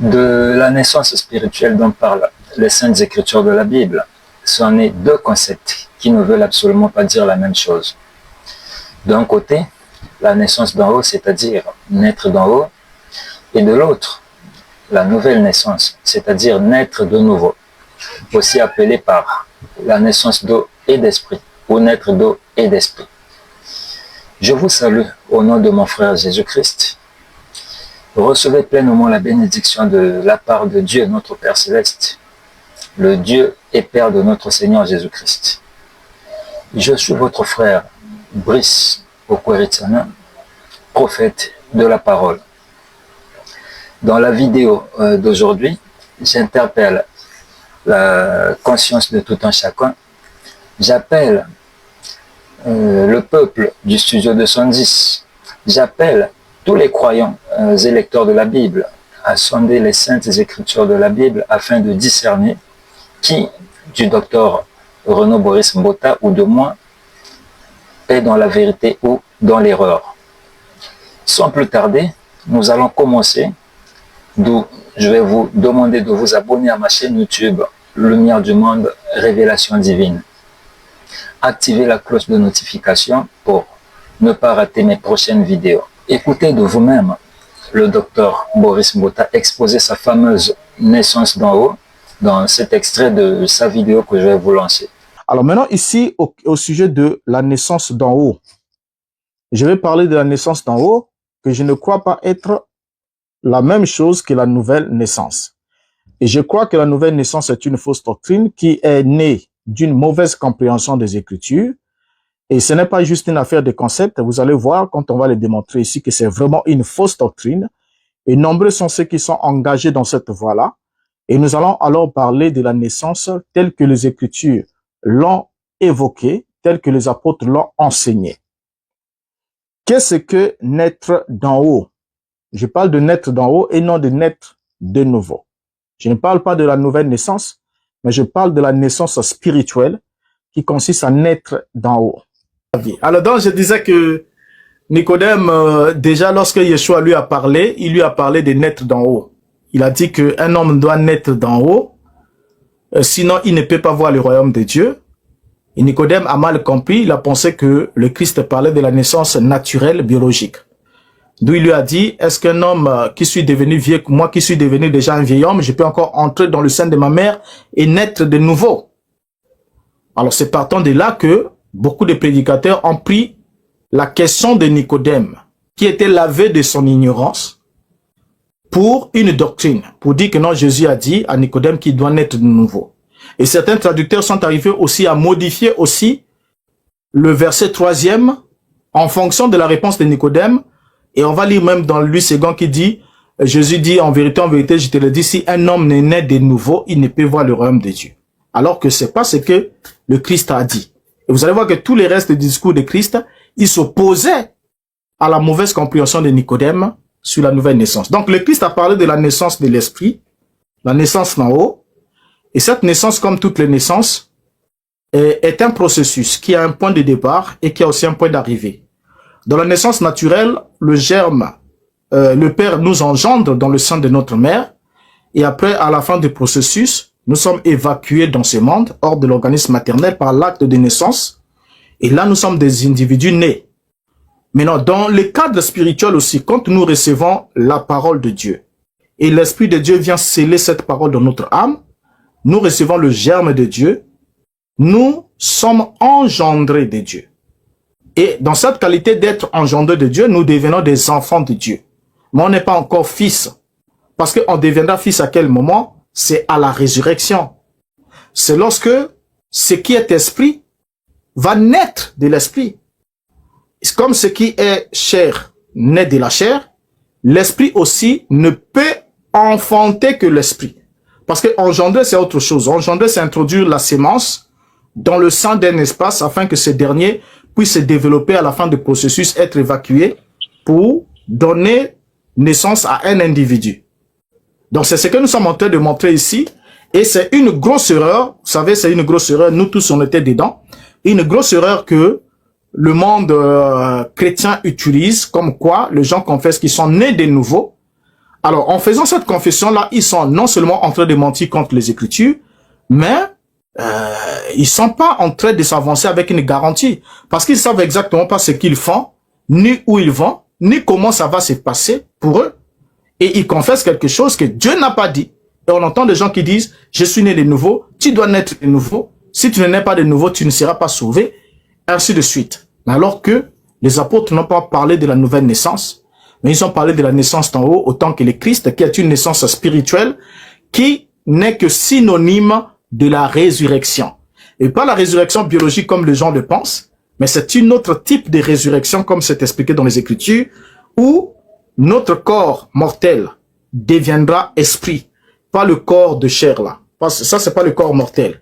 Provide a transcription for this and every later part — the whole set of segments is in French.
De la naissance spirituelle dont parlent les saintes écritures de la Bible sont nés deux concepts qui ne veulent absolument pas dire la même chose. D'un côté, la naissance d'en haut, c'est-à-dire naître d'en haut, et de l'autre, la nouvelle naissance, c'est-à-dire naître de nouveau, aussi appelée par la naissance d'eau et d'esprit, ou naître d'eau et d'esprit. Je vous salue au nom de mon frère Jésus-Christ. Recevez pleinement la bénédiction de la part de Dieu, notre Père Céleste, le Dieu et Père de notre Seigneur Jésus-Christ. Je suis votre frère Brice Okweritsana, prophète de la parole. Dans la vidéo d'aujourd'hui, j'interpelle la conscience de tout un chacun. J'appelle le peuple du studio 210. J'appelle tous les croyants et lecteurs de la Bible à sonder les saintes écritures de la Bible afin de discerner qui, du docteur Renaud Boris Mbota ou de moi, est dans la vérité ou dans l'erreur. Sans plus tarder, nous allons commencer, d'où je vais vous demander de vous abonner à ma chaîne YouTube Lumière du Monde, Révélation Divine. Activez la cloche de notification pour ne pas rater mes prochaines vidéos. Écoutez de vous-même le docteur Boris Mbota exposer sa fameuse naissance d'en haut dans cet extrait de sa vidéo que je vais vous lancer. Alors maintenant ici, au sujet de la naissance d'en haut, je vais parler de la naissance d'en haut que je ne crois pas être la même chose que la nouvelle naissance. Et je crois que la nouvelle naissance est une fausse doctrine qui est née d'une mauvaise compréhension des Écritures. Et ce n'est pas juste une affaire de concept. Vous allez voir, quand on va le démontrer ici, que c'est vraiment une fausse doctrine. Et nombreux sont ceux qui sont engagés dans cette voie-là. Et nous allons alors parler de la naissance telle que les Écritures l'ont évoquée, telle que les apôtres l'ont enseignée. Qu'est-ce que naître d'en haut? Je parle de naître d'en haut et non de naître de nouveau. Je ne parle pas de la nouvelle naissance, mais je parle de la naissance spirituelle qui consiste à naître d'en haut. Alors donc je disais que Nicodème, déjà lorsque Yeshua lui a parlé, il lui a parlé de naître d'en haut. Il a dit qu'un homme doit naître d'en haut, sinon il ne peut pas voir le royaume de Dieu. Et Nicodème a mal compris, il a pensé que le Christ parlait de la naissance naturelle, biologique. D'où il lui a dit, est-ce qu'un homme qui suis devenu vieux, moi qui suis devenu déjà un vieil homme, je peux encore entrer dans le sein de ma mère et naître de nouveau? Alors c'est partant de là que beaucoup de prédicateurs ont pris la question de Nicodème, qui était lavé de son ignorance, pour une doctrine, pour dire que non, Jésus a dit à Nicodème qu'il doit naître de nouveau. Et certains traducteurs sont arrivés aussi à modifier aussi le verset 3e en fonction de la réponse de Nicodème. Et on va lire même dans Louis II qui dit, Jésus dit en vérité, je te le dis, si un homme n'est né de nouveau, il ne peut voir le royaume de Dieu. Alors que c'est pas ce que le Christ a dit. Et vous allez voir que tous les restes du discours de Christ, ils s'opposaient à la mauvaise compréhension de Nicodème sur la nouvelle naissance. Donc le Christ a parlé de la naissance de l'esprit, la naissance d'en haut. Et cette naissance, comme toutes les naissances, est un processus qui a un point de départ et qui a aussi un point d'arrivée. Dans la naissance naturelle, le germe, le Père nous engendre dans le sein de notre mère. Et après, à la fin du processus, nous sommes évacués dans ce monde, hors de l'organisme maternel, par l'acte de naissance. Et là, nous sommes des individus nés. Maintenant, dans le cadre spirituel aussi, quand nous recevons la parole de Dieu, et l'Esprit de Dieu vient sceller cette parole dans notre âme, nous recevons le germe de Dieu, nous sommes engendrés de Dieu. Et dans cette qualité d'être engendrés de Dieu, nous devenons des enfants de Dieu. Mais on n'est pas encore fils. Parce qu'on deviendra fils à quel moment? C'est à la résurrection. C'est lorsque ce qui est esprit va naître de l'esprit. Comme ce qui est chair naît de la chair, l'esprit aussi ne peut enfanter que l'esprit. Parce que engendrer, c'est autre chose. Engendrer, c'est introduire la sémence dans le sein d'un espace afin que ce dernier puisse se développer à la fin du processus, être évacué pour donner naissance à un individu. Donc c'est ce que nous sommes en train de montrer ici. Et c'est une grosse erreur. Vous savez, c'est une grosse erreur. Nous tous, on était dedans. Une grosse erreur que le monde chrétien utilise, comme quoi les gens confessent qu'ils sont nés de nouveau, Alors, en faisant cette confession-là, ils sont non seulement en train de mentir contre les Écritures, mais ils sont pas en train de s'avancer avec une garantie. Parce qu'ils savent exactement pas ce qu'ils font, ni où ils vont, ni comment ça va se passer pour eux. Et ils confessent quelque chose que Dieu n'a pas dit. Et on entend des gens qui disent, je suis né de nouveau, tu dois naître de nouveau. Si tu ne nais pas de nouveau, tu ne seras pas sauvé. Ainsi de suite. Mais alors que les apôtres n'ont pas parlé de la nouvelle naissance, mais ils ont parlé de la naissance d'en haut, autant que le Christ, qui est une naissance spirituelle, qui n'est que synonyme de la résurrection. Et pas la résurrection biologique comme les gens le pensent, mais c'est une autre type de résurrection, comme c'est expliqué dans les Écritures, où notre corps mortel deviendra esprit, pas le corps de chair là. Ça, c'est pas le corps mortel.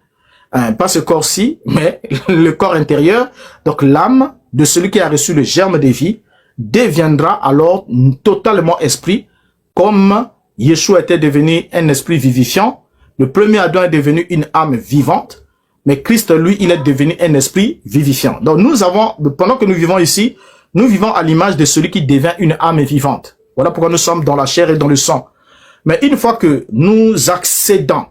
Pas ce corps-ci, mais le corps intérieur. Donc l'âme de celui qui a reçu le germe de vie deviendra alors totalement esprit, comme Yeshua était devenu un esprit vivifiant. Le premier Adam est devenu une âme vivante, mais Christ, lui, il est devenu un esprit vivifiant. Donc nous avons, pendant que nous vivons ici, nous vivons à l'image de celui qui devient une âme vivante. Voilà pourquoi nous sommes dans la chair et dans le sang. Mais une fois que nous accédons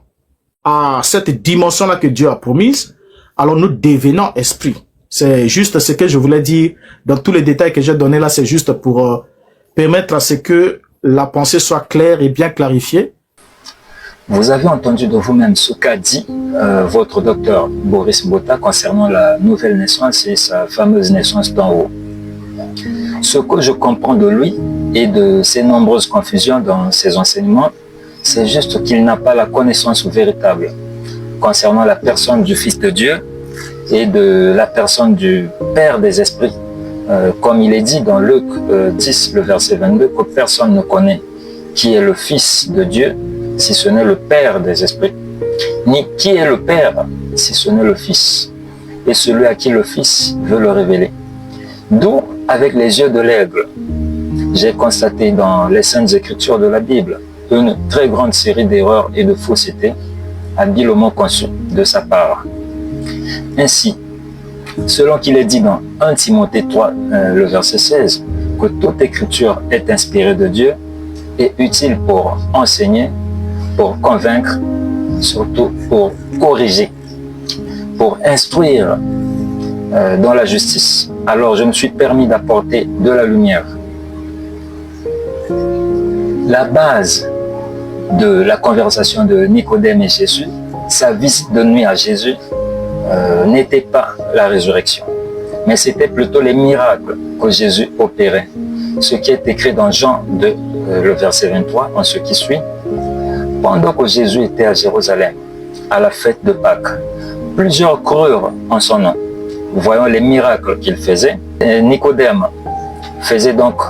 à cette dimension-là que Dieu a promise, alors nous devenons esprit. C'est juste ce que je voulais dire. Dans tous les détails que j'ai donnés là, c'est juste pour permettre à ce que la pensée soit claire et bien clarifiée. Vous avez entendu de vous-même ce qu'a dit votre docteur Boris Botta concernant la nouvelle naissance et sa fameuse naissance d'en haut. Ce que je comprends de lui et de ses nombreuses confusions dans ses enseignements, c'est juste qu'il n'a pas la connaissance véritable concernant la personne du Fils de Dieu et de la personne du Père des Esprits. Comme il est dit dans Luc 10, le verset 22, que personne ne connaît qui est le Fils de Dieu, si ce n'est le Père des Esprits, ni qui est le Père, si ce n'est le Fils, et celui à qui le Fils veut le révéler. D'où, avec les yeux de l'aigle, j'ai constaté dans les Saintes Écritures de la Bible une très grande série d'erreurs et de faussetés habilement conçues de sa part. Ainsi, selon qu'il est dit dans 1 Timothée 3, le verset 16, que toute écriture est inspirée de Dieu et utile pour enseigner, pour convaincre, surtout pour corriger, pour instruire dans la justice. Alors je me suis permis d'apporter de la lumière. La base de la conversation de Nicodème et Jésus, sa visite de nuit à Jésus, n'était pas la résurrection, mais c'était plutôt les miracles que Jésus opérait. Ce qui est écrit dans Jean 2, le verset 23, en ce qui suit. Pendant que Jésus était à Jérusalem, à la fête de Pâques, plusieurs crurent en son nom, voyant les miracles qu'il faisait. Et Nicodème faisait donc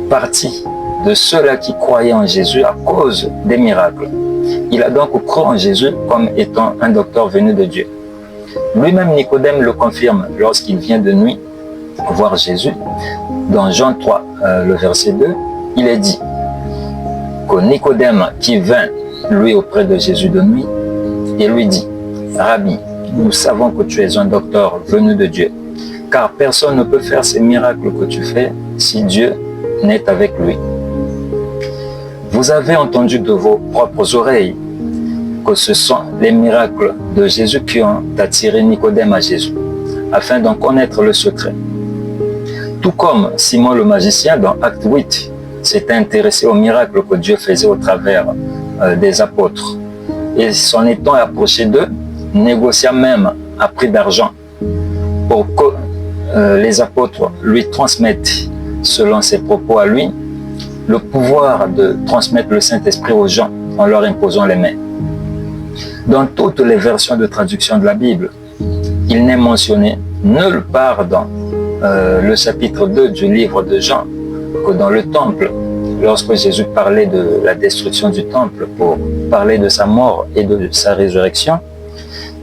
partie de ceux-là qui croyaient en Jésus à cause des miracles. Il a donc cru en Jésus comme étant un docteur venu de Dieu. Lui-même, Nicodème le confirme lorsqu'il vient de nuit voir Jésus. Dans Jean 3, le verset 2, il est dit que Nicodème qui vint, lui, auprès de Jésus de nuit, et lui dit, « Rabbi, nous savons que tu es un docteur venu de Dieu, car personne ne peut faire ces miracles que tu fais si Dieu n'est avec lui. » Vous avez entendu de vos propres oreilles que ce sont les miracles de Jésus qui ont attiré Nicodème à Jésus, afin d'en connaître le secret. Tout comme Simon le magicien, dans Acte 8, s'était intéressé aux miracles que Dieu faisait au travers des apôtres. Et s'en étant approché d'eux, négocia même à prix d'argent pour que les apôtres lui transmettent, selon ses propos à lui, le pouvoir de transmettre le Saint-Esprit aux gens en leur imposant les mains. Dans toutes les versions de traduction de la Bible, il n'est mentionné nulle part dans le chapitre 2 du livre de Jean que dans le temple, lorsque Jésus parlait de la destruction du temple pour parler de sa mort et de sa résurrection,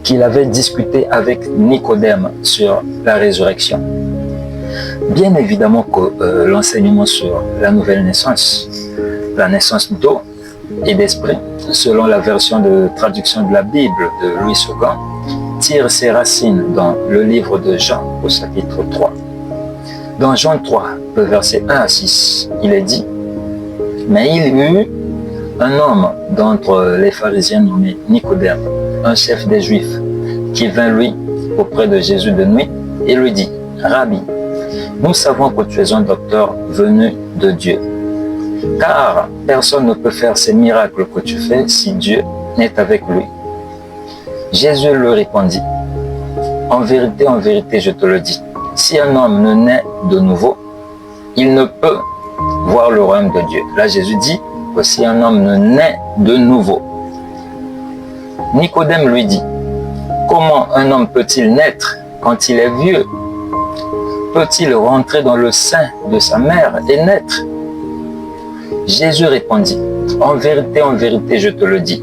qu'il avait discuté avec Nicodème sur la résurrection. Bien évidemment que l'enseignement sur la nouvelle naissance, la naissance d'eau et d'esprit, selon la version de traduction de la Bible de Louis II, tire ses racines dans le livre de Jean au chapitre 3. Dans Jean 3, le verset 1 à 6, il est dit « Mais il y eut un homme d'entre les pharisiens nommé Nicodème, un chef des Juifs, qui vint lui auprès de Jésus de nuit et lui dit, « Rabbi, nous savons que tu es un docteur venu de Dieu, car personne ne peut faire ces miracles que tu fais si Dieu n'est avec lui. » Jésus lui répondit, « en vérité, je te le dis, si un homme ne naît de nouveau, il ne peut voir le royaume de Dieu. » Là, Jésus dit que si un homme ne naît de nouveau. Nicodème lui dit, « Comment un homme peut-il naître quand il est vieux? Peut-il rentrer dans le sein de sa mère et naître? » Jésus répondit, « en vérité, je te le dis,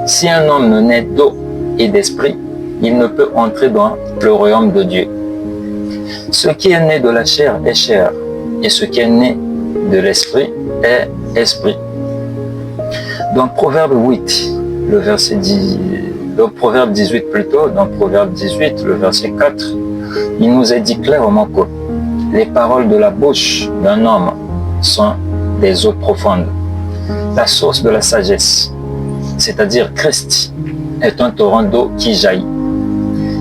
si un homme ne naît d'eau et d'esprit, il ne peut entrer dans le royaume de Dieu. Ce qui est né de la chair est chair, et ce qui est né de l'esprit est esprit. » Dans Proverbe 8, le verset 10, dans Proverbe 18 plutôt, dans Proverbe 18, le verset 4, il nous est dit clairement que les paroles de la bouche d'un homme sont des eaux profondes. La source de la sagesse, c'est-à-dire Christ, est un torrent d'eau qui jaillit.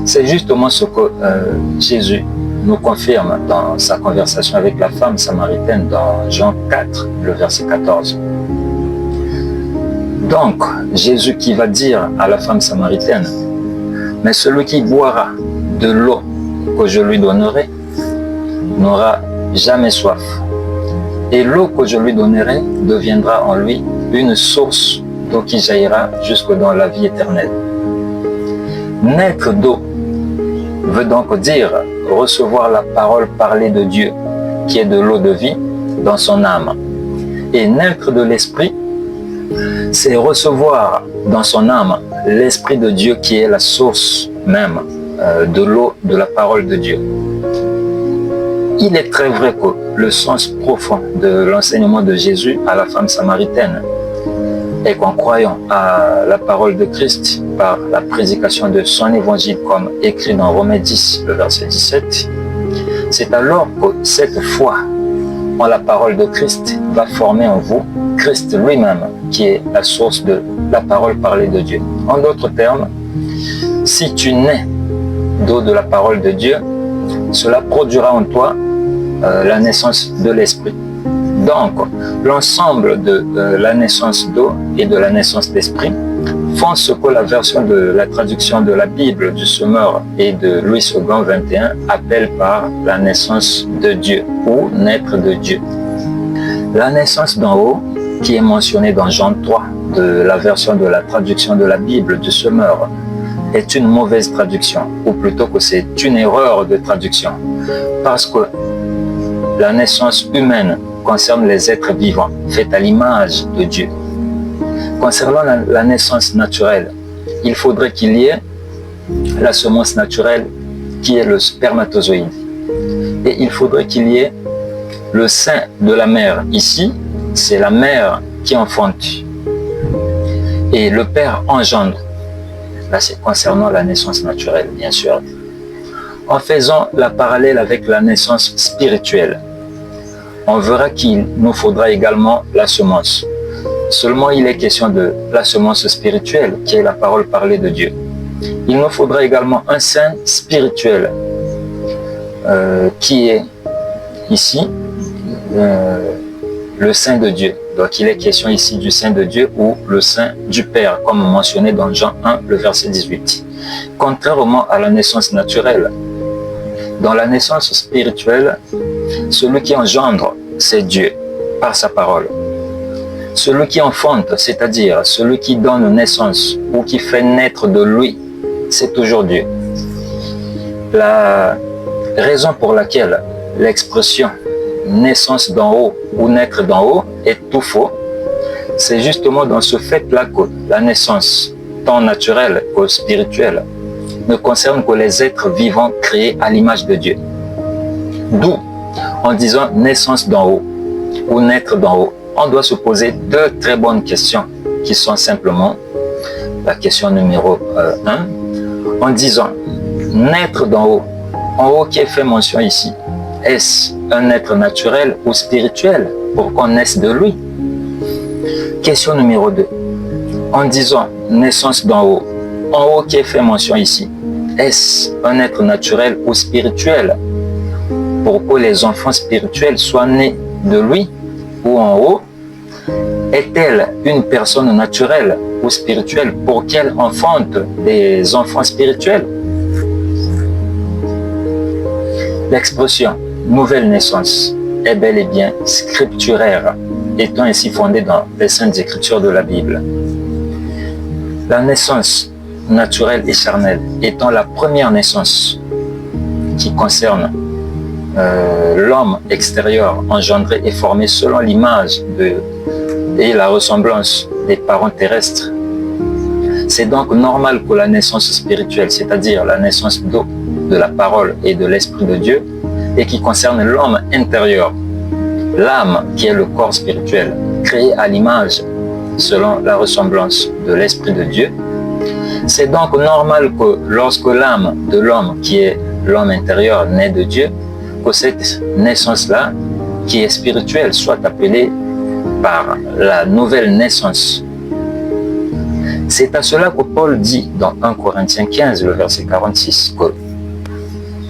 C'est justement ce que Jésus nous confirme dans sa conversation avec la femme samaritaine dans Jean 4, le verset 14. Donc, Jésus qui va dire à la femme samaritaine, « Mais celui qui boira de l'eau que je lui donnerai n'aura jamais soif. Et l'eau que je lui donnerai deviendra en lui une source d'eau qui jaillira jusque dans la vie éternelle. » Naître d'eau veut donc dire recevoir la parole parlée de Dieu, qui est de l'eau de vie, dans son âme. Et naître de l'esprit, c'est recevoir dans son âme l'Esprit de Dieu qui est la source même de l'eau de la parole de Dieu. Il est très vrai que le sens profond de l'enseignement de Jésus à la femme samaritaine est qu'en croyant à la parole de Christ par la prédication de son évangile comme écrit dans Romains 10, le verset 17, c'est alors que cette foi en la parole de Christ va former en vous Christ lui-même, qui est la source de la parole parlée de Dieu. En d'autres termes, si tu nais d'eau de la parole de Dieu, cela produira en toi la naissance de l'esprit. Donc, l'ensemble de la naissance d'eau et de la naissance d'esprit font ce que la version de la traduction de la Bible du Semeur et de Louis II 21 appelle par la naissance de Dieu ou naître de Dieu. La naissance d'en haut, qui est mentionnée dans Jean 3 de la version de la traduction de la Bible du Semeur, est une mauvaise traduction, ou plutôt que c'est une erreur de traduction, parce que la naissance humaine concerne les êtres vivants, faits à l'image de Dieu. Concernant la naissance naturelle, il faudrait qu'il y ait la semence naturelle qui est le spermatozoïde. Et il faudrait qu'il y ait le sein de la mère. Ici, c'est la mère qui enfante. Et le père engendre. Là, c'est concernant la naissance naturelle, bien sûr. En faisant la parallèle avec la naissance spirituelle, on verra qu'il nous faudra également la semence. Seulement, il est question de la semence spirituelle, qui est la parole parlée de Dieu. Il nous faudra également un sein spirituel, qui est ici le sein de Dieu. Donc, il est question ici du sein de Dieu ou le sein du Père, comme mentionné dans Jean 1, le verset 18. Contrairement à la naissance naturelle, dans la naissance spirituelle, celui qui engendre, c'est Dieu, par sa parole. Celui qui enfante, c'est-à-dire celui qui donne naissance ou qui fait naître de lui, c'est toujours Dieu. La raison pour laquelle l'expression naissance d'en haut ou naître d'en haut est tout faux, c'est justement dans ce fait-là que la naissance, tant naturelle que spirituelle, ne concerne que les êtres vivants créés à l'image de Dieu. D'où, en disant naissance d'en haut ou naître d'en haut, on doit se poser deux très bonnes questions qui sont simplement la question numéro 1, en disant naître d'en haut, en haut qui est fait mention ici, est-ce un être naturel ou spirituel pour qu'on naisse de lui? Question numéro 2. En disant naissance d'en haut, en haut qui est fait mention ici, est-ce un être naturel ou spirituel? Pour que les enfants spirituels soient nés de lui ou en haut, est-elle une personne naturelle ou spirituelle pour qu'elle enfante des enfants spirituels? L'expression nouvelle naissance est bel et bien scripturaire, étant ainsi fondée dans les Saintes Écritures de la Bible. La naissance naturelle et charnelle étant la première naissance qui concerne l'homme extérieur engendré et formé selon l'image et la ressemblance des parents terrestres. C'est donc normal que la naissance spirituelle, c'est-à-dire la naissance d'eau, de la parole et de l'Esprit de Dieu, et qui concerne l'homme intérieur, l'âme qui est le corps spirituel, créé à l'image selon la ressemblance de l'Esprit de Dieu. C'est donc normal que lorsque l'âme de l'homme, qui est l'homme intérieur, naît de Dieu, que cette naissance-là, qui est spirituelle, soit appelée par la nouvelle naissance. C'est à cela que Paul dit dans 1 Corinthiens 15, le verset 46, que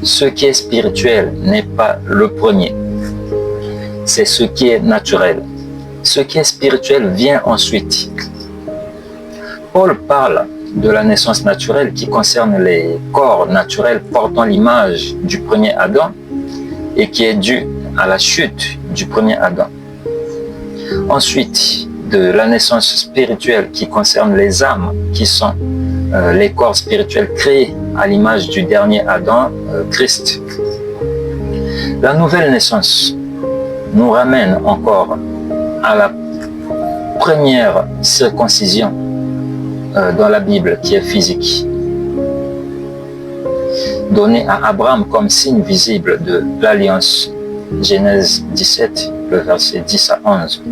ce qui est spirituel n'est pas le premier, c'est ce qui est naturel. Ce qui est spirituel vient ensuite. Paul parle de la naissance naturelle qui concerne les corps naturels portant l'image du premier Adam et qui est due à la chute du premier Adam. Ensuite, de la naissance spirituelle qui concerne les âmes, qui sont les corps spirituels créés à l'image du dernier Adam, Christ. La nouvelle naissance nous ramène encore à la première circoncision dans la Bible, qui est physique, donnée à Abraham comme signe visible de l'alliance. Genèse 17, le verset 10 à 11.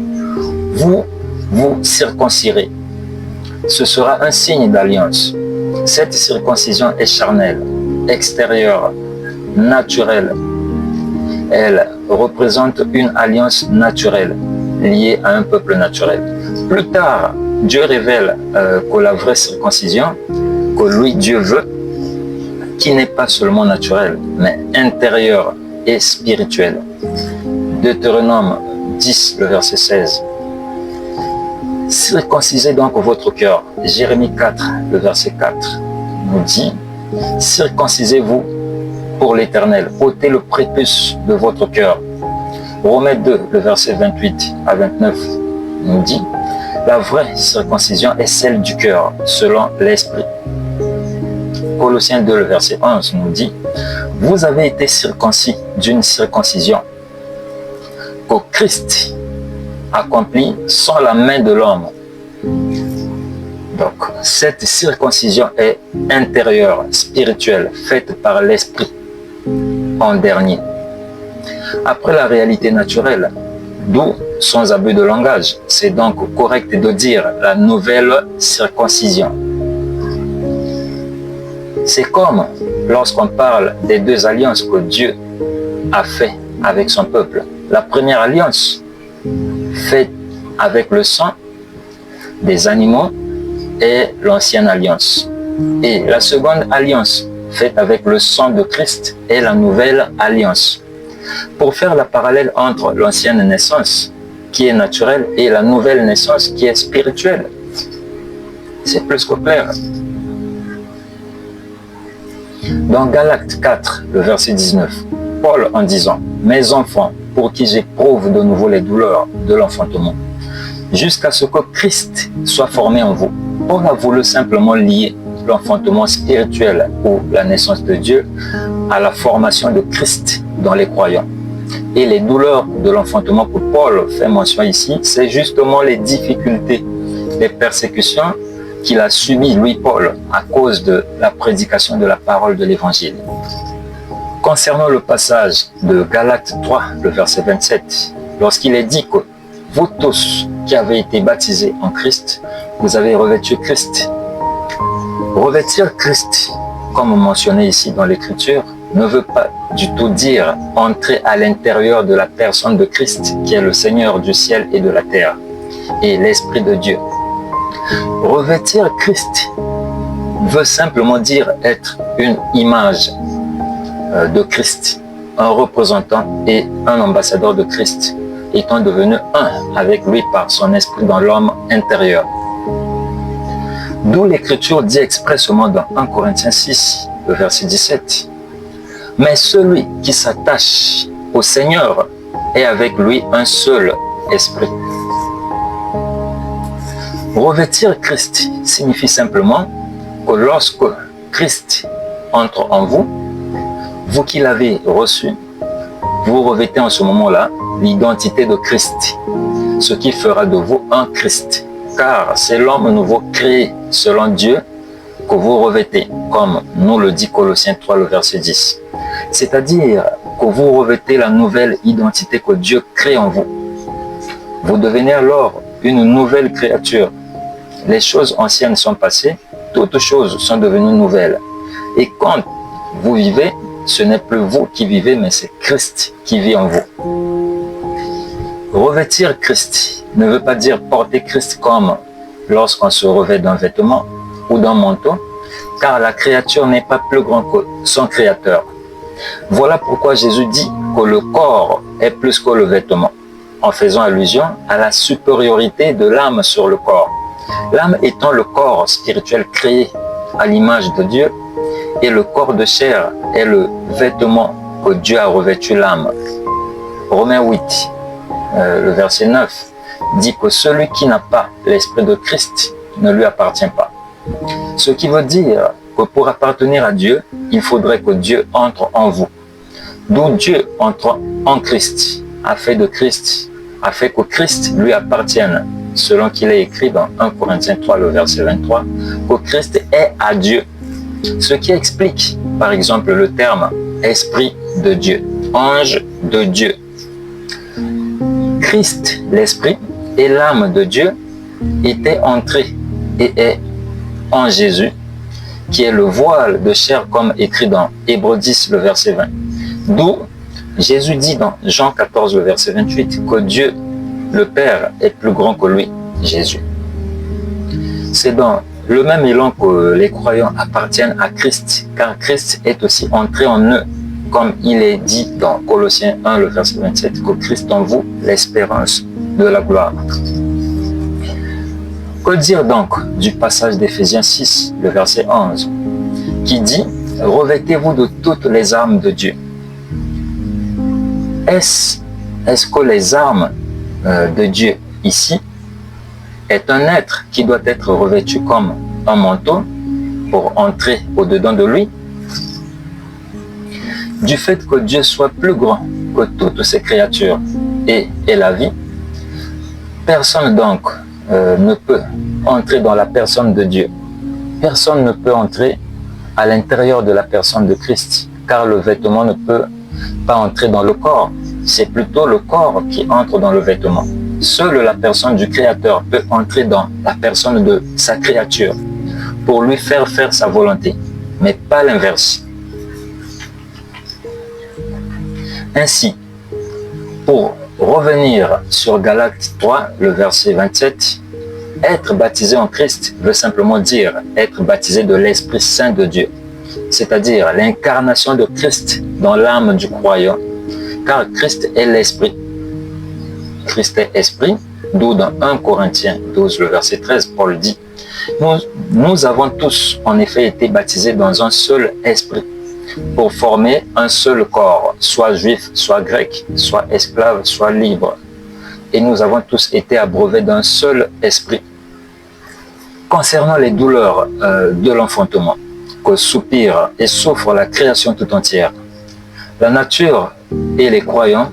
Vous vous circoncirez. Ce sera un signe d'alliance. Cette circoncision est charnelle, extérieure, naturelle. Elle représente une alliance naturelle, liée à un peuple naturel. Plus tard, Dieu révèle que la vraie circoncision, que lui, Dieu veut, qui n'est pas seulement naturelle, mais intérieure et spirituelle. Deutéronome 10, le verset 16. Circoncisez donc votre cœur. Jérémie 4, le verset 4 nous dit, circoncisez-vous pour l'Éternel, ôtez le prépuce de votre cœur. Romains 2, le verset 28 à 29 nous dit, la vraie circoncision est celle du cœur, selon l'Esprit. Colossiens 2, le verset 11 nous dit, vous avez été circoncis d'une circoncision que Christ accomplit sans la main de l'homme. Donc, cette circoncision est intérieure, spirituelle, faite par l'Esprit en dernier. Après la réalité naturelle, d'où sans abus de langage, c'est donc correct de dire la nouvelle circoncision. C'est comme lorsqu'on parle des deux alliances que Dieu a fait avec son peuple. La première alliance, faite avec le sang des animaux, est l'ancienne alliance. Et la seconde alliance, faite avec le sang de Christ, est la nouvelle alliance. Pour faire la parallèle entre l'ancienne naissance, qui est naturelle, et la nouvelle naissance, qui est spirituelle, c'est plus que clair. Dans Galates 4, le verset 19, Paul en disant, « Mes enfants, pour qui j'éprouve de nouveau les douleurs de l'enfantement, jusqu'à ce que Christ soit formé en vous. » Paul a voulu simplement lier l'enfantement spirituel ou la naissance de Dieu à la formation de Christ dans les croyants. Et les douleurs de l'enfantement que Paul fait mention ici, c'est justement les difficultés, les persécutions qu'il a subies, lui, Paul, à cause de la prédication de la parole de l'Évangile. Concernant le passage de Galates 3, le verset 27, lorsqu'il est dit que vous tous qui avez été baptisés en Christ, vous avez revêtu Christ. Revêtir Christ, comme mentionné ici dans l'Écriture, ne veut pas du tout dire entrer à l'intérieur de la personne de Christ, qui est le Seigneur du ciel et de la terre. et l'Esprit de Dieu. Revêtir Christ veut simplement dire être une image de Christ, un représentant et un ambassadeur de Christ, étant devenu un avec lui par son esprit dans l'homme intérieur. D'où l'Écriture dit expressément dans 1 Corinthiens 6, le verset 17. « Mais celui qui s'attache au Seigneur est avec lui un seul esprit. » Revêtir Christ signifie simplement que lorsque Christ entre en vous, vous qui l'avez reçu, vous revêtez en ce moment-là l'identité de Christ, ce qui fera de vous un Christ, car c'est l'homme nouveau créé selon Dieu que vous revêtez, comme nous le dit Colossiens 3, le verset 10. C'est-à-dire que vous revêtez la nouvelle identité que Dieu crée en vous. Vous devenez alors une nouvelle créature. Les choses anciennes sont passées, toutes choses sont devenues nouvelles. Et quand vous vivez, ce n'est plus vous qui vivez, mais c'est Christ qui vit en vous. Revêtir Christ ne veut pas dire porter Christ comme lorsqu'on se revêt d'un vêtement ou d'un manteau, car la créature n'est pas plus grand que son créateur. Voilà pourquoi Jésus dit que le corps est plus que le vêtement, en faisant allusion à la supériorité de l'âme sur le corps. L'âme étant le corps spirituel créé à l'image de Dieu, et le corps de chair est le vêtement que Dieu a revêtu l'âme. Romains 8, le verset 9, dit que celui qui n'a pas l'esprit de Christ ne lui appartient pas. Ce qui veut dire que pour appartenir à Dieu, il faudrait que Dieu entre en vous. D'où Dieu entre en Christ, a fait que Christ lui appartienne, selon qu'il est écrit dans 1 Corinthiens 3, le verset 23, que Christ est à Dieu. Ce qui explique, par exemple, le terme « Esprit de Dieu »,« Ange de Dieu ». Christ, l'Esprit et l'âme de Dieu étaient entrés et est en Jésus, qui est le voile de chair comme écrit dans Hébreux 10, le verset 20. D'où Jésus dit dans Jean 14, le verset 28, que Dieu, le Père, est plus grand que lui, Jésus. C'est dans le même élan que les croyants appartiennent à Christ, car Christ est aussi entré en eux, comme il est dit dans Colossiens 1, le verset 27, que Christ en vous, l'espérance de la gloire. Que dire donc du passage d'Éphésiens 6, le verset 11, qui dit « Revêtez-vous de toutes les armes de Dieu ». Est-ce que les armes de Dieu ici est un être qui doit être revêtu comme un manteau pour entrer au-dedans de lui? Du fait que Dieu soit plus grand que toutes ces créatures et la vie, personne donc ne peut entrer dans la personne de Dieu. Personne ne peut entrer à l'intérieur de la personne de Christ, car le vêtement ne peut pas entrer dans le corps. C'est plutôt le corps qui entre dans le vêtement. Seule la personne du Créateur peut entrer dans la personne de sa créature pour lui faire sa volonté, mais pas l'inverse. Ainsi, pour revenir sur Galates 3, le verset 27, être baptisé en Christ veut simplement dire être baptisé de l'Esprit Saint de Dieu, c'est-à-dire l'incarnation de Christ dans l'âme du croyant, car Christ est l'Esprit. Christ est Esprit, d'où dans 1 Corinthiens 12, le verset 13, Paul dit « Nous avons tous en effet été baptisés dans un seul esprit, pour former un seul corps, soit juif, soit grec, soit esclave, soit libre. Et nous avons tous été abreuvés d'un seul esprit. » Concernant les douleurs de l'enfantement, que soupire et souffre la création tout entière, la nature et les croyants,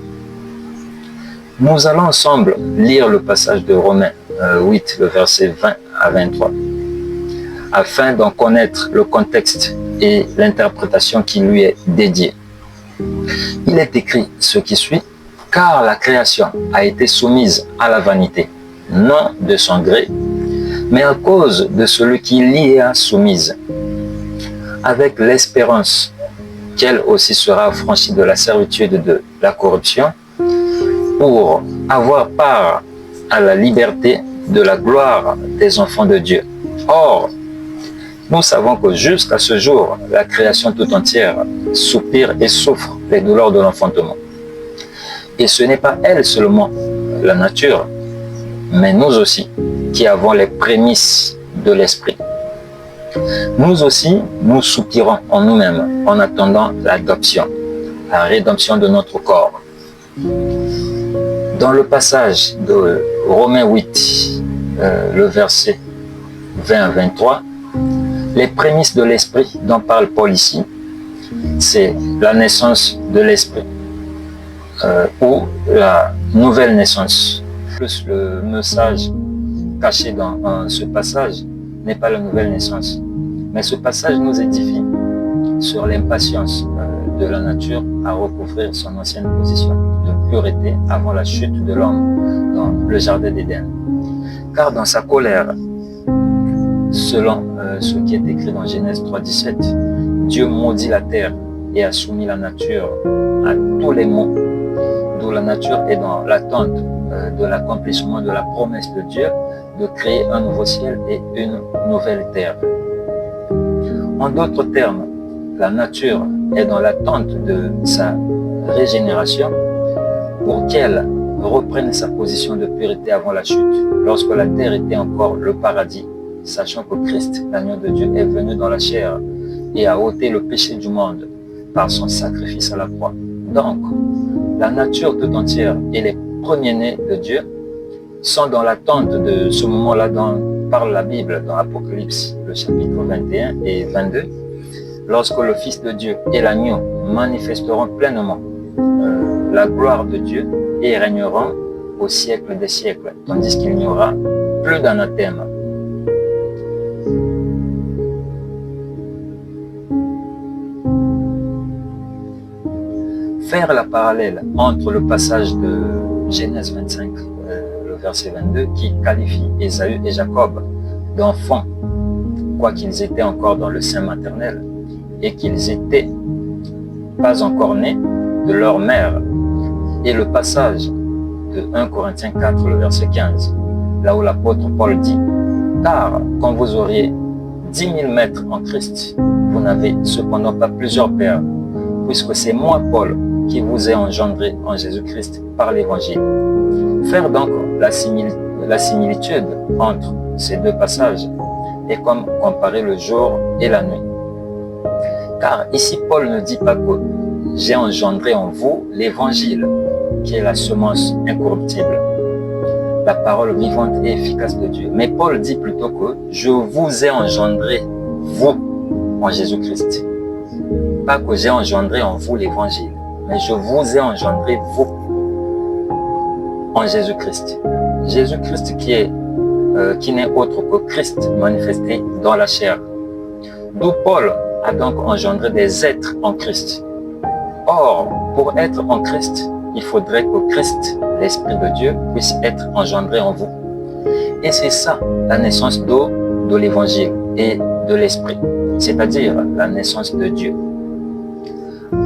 nous allons ensemble lire le passage de Romains 8, le verset 20 à 23, afin d'en connaître le contexte et l'interprétation qui lui est dédiée. Il est écrit ce qui suit, « Car la création a été soumise à la vanité, non de son gré, mais à cause de celui qui l'y a soumise, avec l'espérance qu'elle aussi sera affranchie de la servitude de la corruption, pour avoir part à la liberté de la gloire des enfants de Dieu. Or, nous savons que jusqu'à ce jour, la création tout entière soupire et souffre les douleurs de l'enfantement. Et ce n'est pas elle seulement, la nature, mais nous aussi, qui avons les prémices de l'esprit. Nous aussi, nous soupirons en nous-mêmes en attendant l'adoption, la rédemption de notre corps. Dans le passage de Romains 8, le verset 20 à 23, les prémices de l'esprit dont parle Paul ici, c'est la naissance de l'esprit ou la nouvelle naissance. Plus le message caché dans ce passage n'est pas la nouvelle naissance, mais ce passage nous édifie sur l'impatience de la nature à recouvrir son ancienne position de pureté avant la chute de l'homme dans le jardin d'Éden. Car dans sa colère, selon ce qui est écrit dans Genèse 3,17, Dieu maudit la terre et a soumis la nature à tous les maux, d'où la nature est dans l'attente de l'accomplissement de la promesse de Dieu de créer un nouveau ciel et une nouvelle terre. En d'autres termes, la nature est dans l'attente de sa régénération pour qu'elle reprenne sa position de pureté avant la chute, lorsque la terre était encore le paradis, sachant que Christ, l'agneau de Dieu, est venu dans la chair et a ôté le péché du monde par son sacrifice à la croix. Donc, la nature tout entière et les premiers-nés de Dieu sont dans l'attente de ce moment-là dont parle la Bible dans Apocalypse, le chapitre 21 et 22, lorsque le Fils de Dieu et l'agneau manifesteront pleinement la gloire de Dieu et régneront au siècle des siècles, tandis qu'il n'y aura plus d'anathème. Faire la parallèle entre le passage de Genèse 25, le verset 22, qui qualifie Ésaü et Jacob d'enfants, quoiqu'ils étaient encore dans le sein maternel, et qu'ils étaient pas encore nés de leur mère, et le passage de 1 Corinthiens 4, le verset 15, là où l'apôtre Paul dit « Car quand vous auriez 10 000 maîtres en Christ, vous n'avez cependant pas plusieurs pères, puisque c'est moi, Paul, qui vous ai engendré en Jésus-Christ par l'Évangile. » Faire donc la similitude entre ces deux passages est comme comparer le jour et la nuit. Car ici, Paul ne dit pas que j'ai engendré en vous l'Évangile, qui est la semence incorruptible, la parole vivante et efficace de Dieu. Mais Paul dit plutôt que je vous ai engendré, vous, en Jésus-Christ. Pas que j'ai engendré en vous l'Évangile, mais je vous ai engendré, vous, en Jésus-Christ. Jésus-Christ qui n'est autre que Christ manifesté dans la chair. D'où Paul a donc engendré des êtres en Christ. Or, pour être en Christ, il faudrait que Christ, l'Esprit de Dieu, puisse être engendré en vous. Et c'est ça, la naissance d'eau, de l'Évangile et de l'Esprit, c'est-à-dire la naissance de Dieu.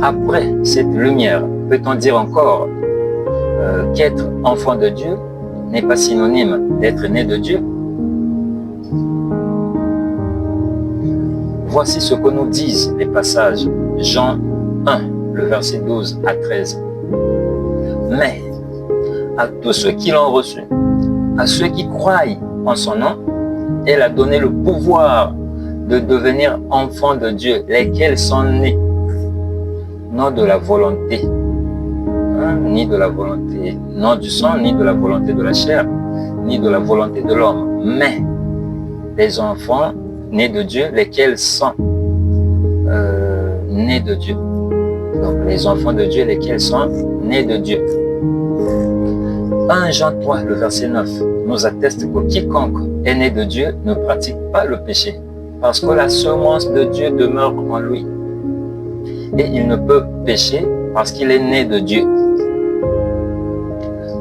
Après cette lumière, peut-on dire encore qu'être enfant de Dieu n'est pas synonyme d'être né de Dieu? Voici ce que nous disent les passages Jean 1, le verset 12 à 13. Mais à tous ceux qui l'ont reçu, à ceux qui croient en son nom, elle a donné le pouvoir de devenir enfants de Dieu, lesquels sont nés, non de la volonté, ni de la volonté, non du sang, ni de la volonté de la chair, ni de la volonté de l'homme, mais les enfants nés de Dieu, lesquels sont nés de Dieu. Donc les enfants de Dieu, lesquels sont nés de Dieu. 1 Jean 3, le verset 9, nous atteste que quiconque est né de Dieu ne pratique pas le péché, parce que la semence de Dieu demeure en lui. Et il ne peut pécher parce qu'il est né de Dieu.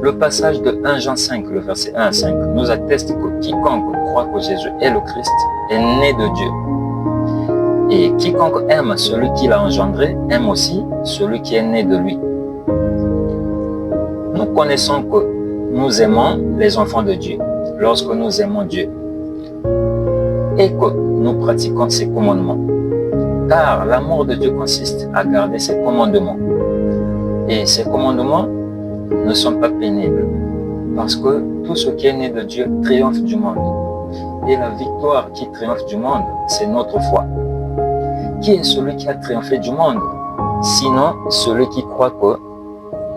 Le passage de 1 Jean 5, le verset 1 à 5, nous atteste que quiconque croit que Jésus est le Christ est né de Dieu. Et quiconque aime celui qui l'a engendré, aime aussi celui qui est né de lui. Nous connaissons que nous aimons les enfants de Dieu lorsque nous aimons Dieu et que nous pratiquons ses commandements. Car l'amour de Dieu consiste à garder ses commandements. Et ces commandements ne sont pas pénibles, parce que tout ce qui est né de Dieu triomphe du monde. Et la victoire qui triomphe du monde, c'est notre foi. Qui est celui qui a triomphé du monde? Sinon, celui qui croit que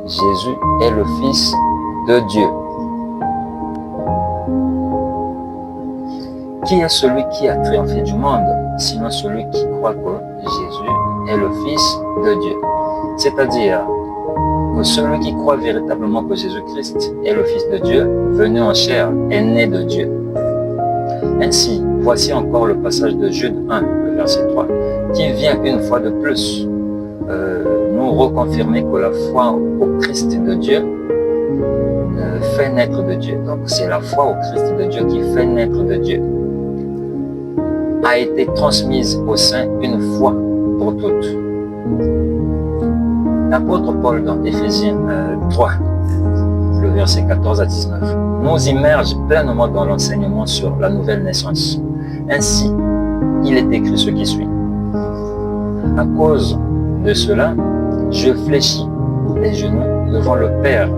Jésus est le Fils de Dieu. Qui est celui qui a triomphé du monde? Sinon celui qui croit que Jésus est le Fils de Dieu. C'est-à-dire que celui qui croit véritablement que Jésus-Christ est le Fils de Dieu, venu en chair, est né de Dieu. Ainsi, voici encore le passage de Jude 1, le verset 3, qui vient une fois de plus nous reconfirmer que la foi au Christ de Dieu fait naître de Dieu. Donc c'est la foi au Christ de Dieu qui fait naître de Dieu. A été transmise au sein une fois pour toutes. L'apôtre Paul dans Éphésiens 3, le verset 14 à 19, nous immerge pleinement dans l'enseignement sur la nouvelle naissance. Ainsi, il est écrit ce qui suit. À cause de cela, je fléchis les genoux devant le Père,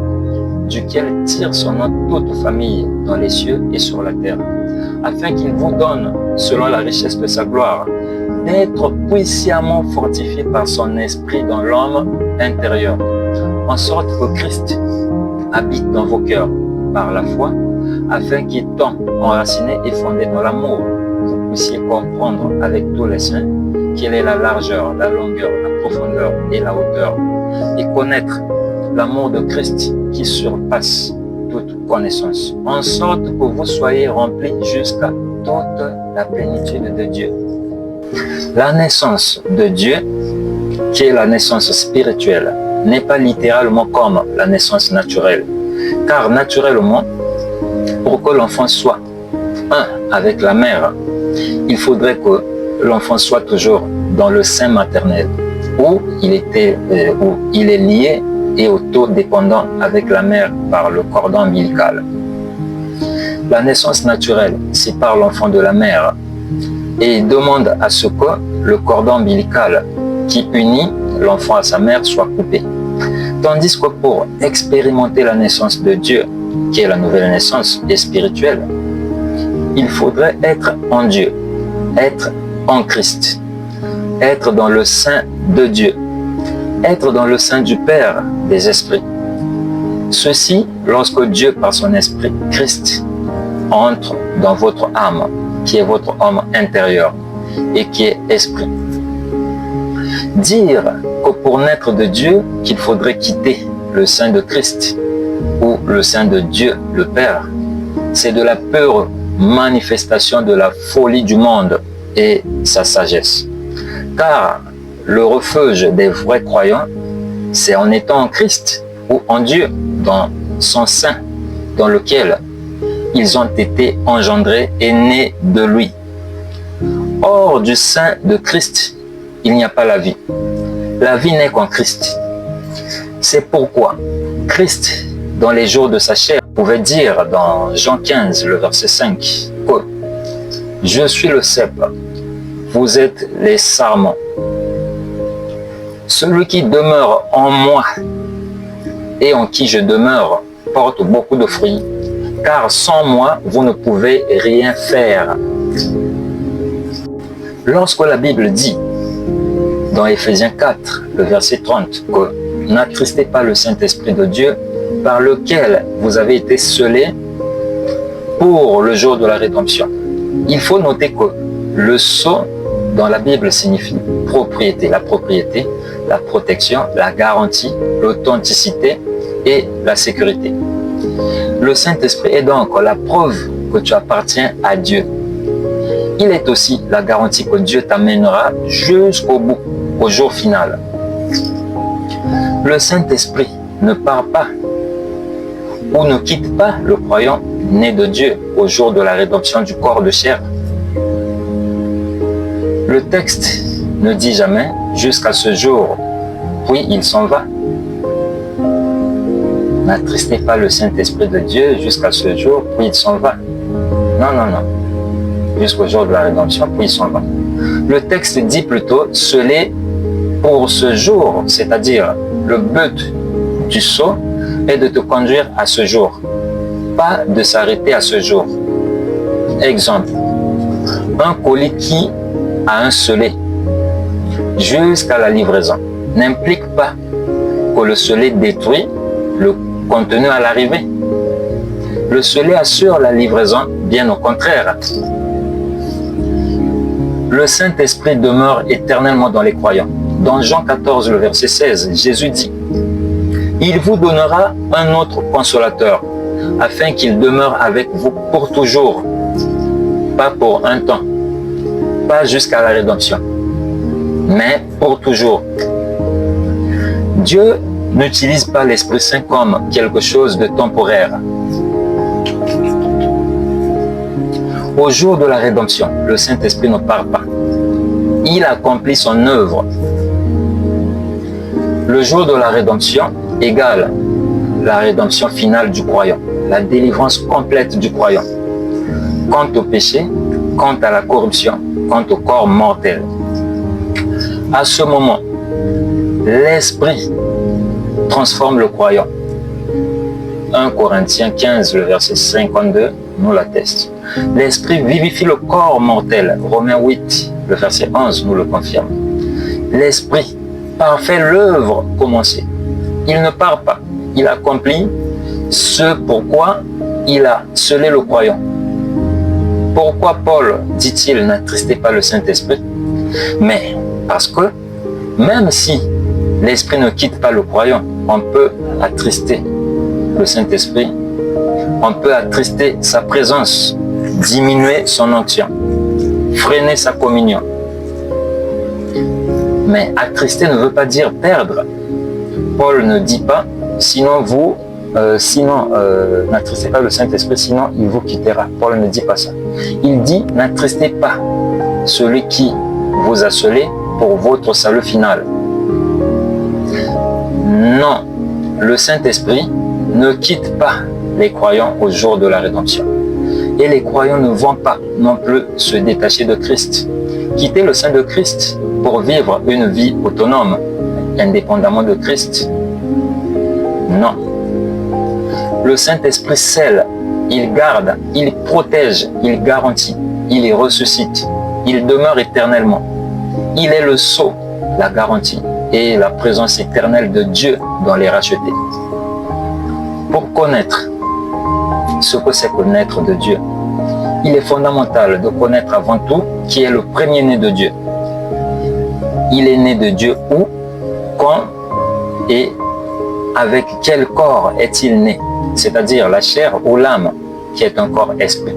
duquel tire son nom toute famille dans les cieux et sur la terre, afin qu'il vous donne, selon la richesse de sa gloire, d'être puissamment fortifié par son esprit dans l'homme intérieur, en sorte que Christ habite dans vos cœurs par la foi, afin qu'étant enraciné et fondé dans l'amour, vous puissiez comprendre avec tous les saints quelle est la largeur, la longueur, la profondeur et la hauteur, et connaître l'amour de Christ qui surpasse toute connaissance, en sorte que vous soyez remplis jusqu'à toute la plénitude de Dieu. La naissance de Dieu, qui est la naissance spirituelle, n'est pas littéralement comme la naissance naturelle, car naturellement, pour que l'enfant soit un avec la mère, il faudrait que l'enfant soit toujours dans le sein maternel, où il est lié et auto-dépendant avec la mère par le cordon ombilical. La naissance naturelle sépare l'enfant de la mère et demande à ce que le cordon ombilical qui unit l'enfant à sa mère soit coupé. Tandis que pour expérimenter la naissance de Dieu, qui est la nouvelle naissance et spirituelle, il faudrait être en Dieu, être en Christ, être dans le sein de Dieu, être dans le sein du Père des esprits. Ceci, lorsque Dieu, par son esprit, Christ, entre dans votre âme, qui est votre homme intérieur et qui est esprit. Dire que pour naître de Dieu, qu'il faudrait quitter le sein de Christ ou le sein de Dieu, le Père, c'est de la pure manifestation de la folie du monde et sa sagesse. Car le refuge des vrais croyants, c'est en étant en Christ ou en Dieu, dans son sein, dans lequel ils ont été engendrés et nés de lui. Hors du sein de Christ, il n'y a pas la vie. La vie n'est qu'en Christ. C'est pourquoi Christ, dans les jours de sa chair, pouvait dire dans Jean 15, le verset 5, que « Je suis le cep, vous êtes les sarments. Celui qui demeure en moi et en qui je demeure porte beaucoup de fruits, car sans moi, vous ne pouvez rien faire. » Lorsque la Bible dit, dans Éphésiens 4, le verset 30, que « N'attristez pas le Saint-Esprit de Dieu, par lequel vous avez été scellés pour le jour de la rédemption. » Il faut noter que le sceau dans la Bible signifie propriété, la protection, la garantie, l'authenticité et la sécurité. Le Saint-Esprit est donc la preuve que tu appartiens à Dieu. Il est aussi la garantie que Dieu t'amènera jusqu'au bout, au jour final. Le Saint-Esprit ne part pas ou ne quitte pas le croyant né de Dieu au jour de la rédemption du corps de chair. Le texte ne dit jamais « jusqu'à ce jour », puis il s'en va. N'attristez pas le Saint-Esprit de Dieu jusqu'à ce jour, puis il s'en va. Non, non, non. Jusqu'au jour de la rédemption, puis ils s'en vont. Le texte dit plutôt scellé pour ce jour, c'est-à-dire le but du sceau est de te conduire à ce jour, pas de s'arrêter à ce jour. Exemple, un colis qui a un scellé jusqu'à la livraison n'implique pas que le scellé détruit le contenu à l'arrivée. Le scellé assure la livraison, bien au contraire. Le Saint-Esprit demeure éternellement dans les croyants. Dans Jean 14, le verset 16, Jésus dit « Il vous donnera un autre consolateur, afin qu'il demeure avec vous pour toujours, pas pour un temps, pas jusqu'à la rédemption, mais pour toujours. » Dieu n'utilise pas l'Esprit Saint comme quelque chose de temporaire. Au jour de la rédemption, le Saint-Esprit ne part pas. Il accomplit son œuvre. Le jour de la rédemption égale la rédemption finale du croyant, la délivrance complète du croyant. Quant au péché, quant à la corruption, quant au corps mortel. À ce moment, l'Esprit transforme le croyant. 1 Corinthiens 15, le verset 52, nous l'atteste. L'Esprit vivifie le corps mortel. Romains 8, le verset 11, nous le confirme. L'Esprit parfait l'œuvre commencée. Il ne part pas. Il accomplit ce pourquoi il a scellé le croyant. Pourquoi Paul, dit-il, n'attristez pas le Saint-Esprit? Mais parce que même si l'Esprit ne quitte pas le croyant, on peut attrister le Saint-Esprit, on peut attrister sa présence, diminuer son onction, freiner sa communion. Mais attrister ne veut pas dire perdre. Paul ne dit pas, sinon vous, n'attristez pas le Saint-Esprit, sinon il vous quittera. Paul ne dit pas ça. Il dit, n'attristez pas celui qui vous a scellé pour votre salut final. Non, le Saint-Esprit ne quitte pas les croyants au jour de la rédemption. Et les croyants ne vont pas non plus se détacher de Christ. Quitter le sein de Christ pour vivre une vie autonome, indépendamment de Christ. Non. Le Saint-Esprit scelle, il garde, il protège, il garantit, il ressuscite, il demeure éternellement. Il est le sceau, la garantie et la présence éternelle de Dieu dans les rachetés. Pour connaître ce que c'est connaître de Dieu, il est fondamental de connaître avant tout qui est le premier-né de Dieu. Il est né de Dieu où, quand et avec quel corps est-il né? C'est-à-dire la chair ou l'âme, qui est un corps esprit.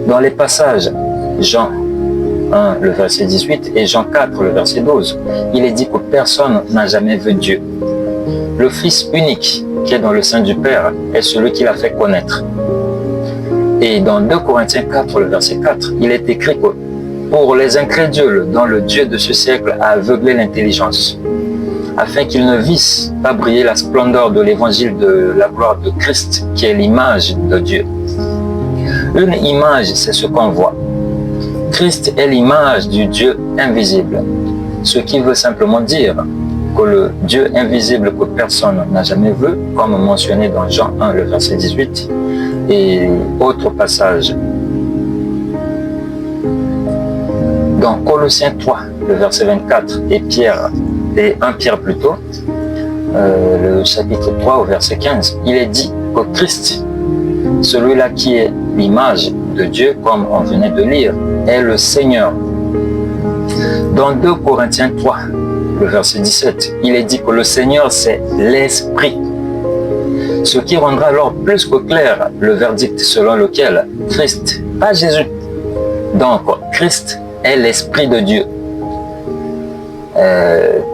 Dans les passages Jean 1, le verset 18, et Jean 4, le verset 12, il est dit que personne n'a jamais vu Dieu. Le Fils unique qui est dans le sein du Père est celui qui l'a fait connaître. Et dans 2 Corinthiens 4, le verset 4, il est écrit que pour les incrédules dont le Dieu de ce siècle a aveuglé l'intelligence, afin qu'ils ne vissent pas briller la splendeur de l'évangile de la gloire de Christ, qui est l'image de Dieu. Une image, c'est ce qu'on voit. Christ est l'image du Dieu invisible, ce qui veut simplement dire que le Dieu invisible que personne n'a jamais vu, comme mentionné dans Jean 1, le verset 18, et autre passage. Dans Colossiens 3, le verset 24, et 1 Pierre plutôt, le chapitre 3 au verset 15, il est dit que Christ, celui-là qui est l'image de Dieu, comme on venait de lire, est le Seigneur. Dans 2 Corinthiens 3, le verset 17, il est dit que le Seigneur c'est l'Esprit. Ce qui rendra alors plus que clair le verdict selon lequel Christ, pas Jésus, donc Christ est l'Esprit de Dieu.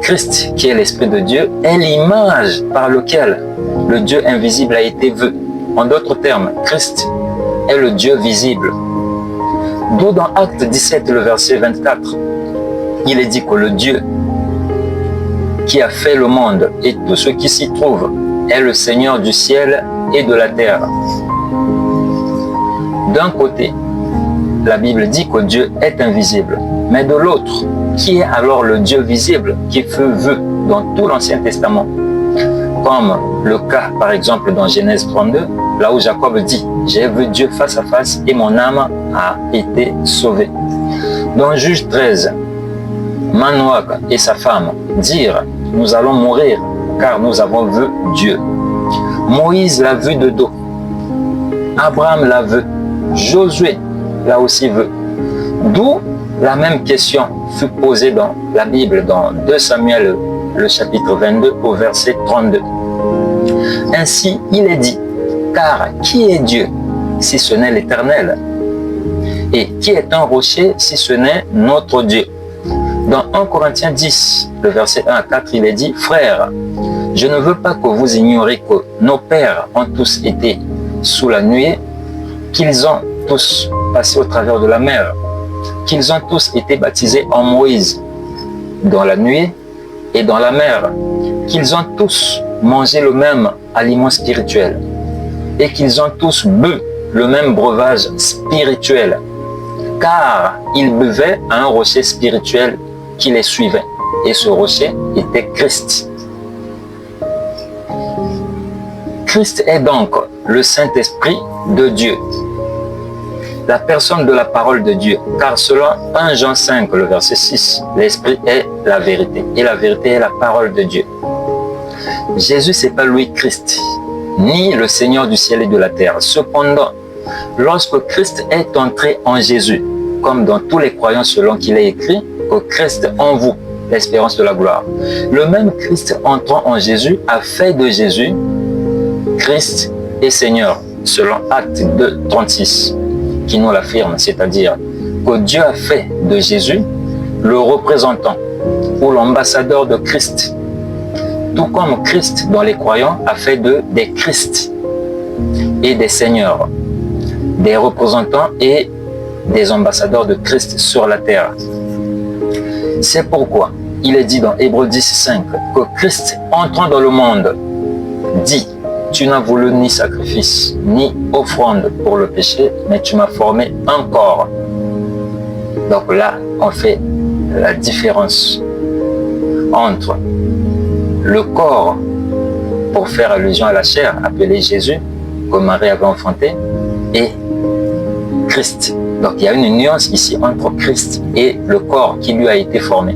Christ, qui est l'Esprit de Dieu, est l'image par laquelle le Dieu invisible a été vu. En d'autres termes, Christ est le Dieu visible. D'où dans Acte 17, le verset 24, il est dit que le Dieu qui a fait le monde et tout ce qui s'y trouve est le Seigneur du ciel et de la terre. d'un côté, la Bible dit que Dieu est invisible, mais de l'autre, qui est alors le Dieu visible qui fut vu dans tout l'Ancien Testament? Comme le cas, par exemple, dans Genèse 32, là où Jacob dit « J'ai vu Dieu face à face et mon âme a été sauvée ». Dans Juge 13, Manoach et sa femme dirent « Nous allons mourir car nous avons vu Dieu ». Moïse l'a vu de dos. Abraham l'a vu. Josué l'a aussi vu. D'où la même question fut posée dans la Bible, dans 2 Samuel, le chapitre 22, au verset 32. Ainsi, il est dit, car qui est Dieu si ce n'est l'Éternel? Et qui est un rocher si ce n'est notre Dieu? Dans 1 Corinthiens 10, le verset 1 à 4, il est dit, frères, je ne veux pas que vous ignoriez que nos pères ont tous été sous la nuée, qu'ils ont tous passé au travers de la mer, qu'ils ont tous été baptisés en Moïse, dans la nuée et dans la mer, qu'ils ont tous mangé le même aliment spirituel et qu'ils ont tous bu le même breuvage spirituel, car ils buvaient à un rocher spirituel qui les suivait, et ce rocher était Christ. Christ est donc le Saint-Esprit de Dieu, la personne de la parole de Dieu, car selon 1 Jean 5, le verset 6, l'Esprit est la vérité, et la vérité est la parole de Dieu. Jésus, c'est pas lui Christ, ni le Seigneur du ciel et de la terre. Cependant, lorsque Christ est entré en Jésus, comme dans tous les croyants selon qu'il est écrit, que Christ en vous, l'espérance de la gloire. Le même Christ entrant en Jésus a fait de Jésus Christ et Seigneur, selon Actes 2, 36, qui nous l'affirme, c'est-à-dire que Dieu a fait de Jésus le représentant ou l'ambassadeur de Christ, tout comme Christ dans les croyants a fait des Christ et des seigneurs, des représentants et des ambassadeurs de Christ sur la terre. C'est pourquoi il est dit dans Hébreux 10, 5 que Christ entrant dans le monde dit: tu n'as voulu ni sacrifice, ni offrande pour le péché, mais tu m'as formé un corps. Donc là, on fait la différence entre le corps, pour faire allusion à la chair, appelé Jésus, que Marie avait enfanté, et Christ. Donc il y a une nuance ici entre Christ et le corps qui lui a été formé.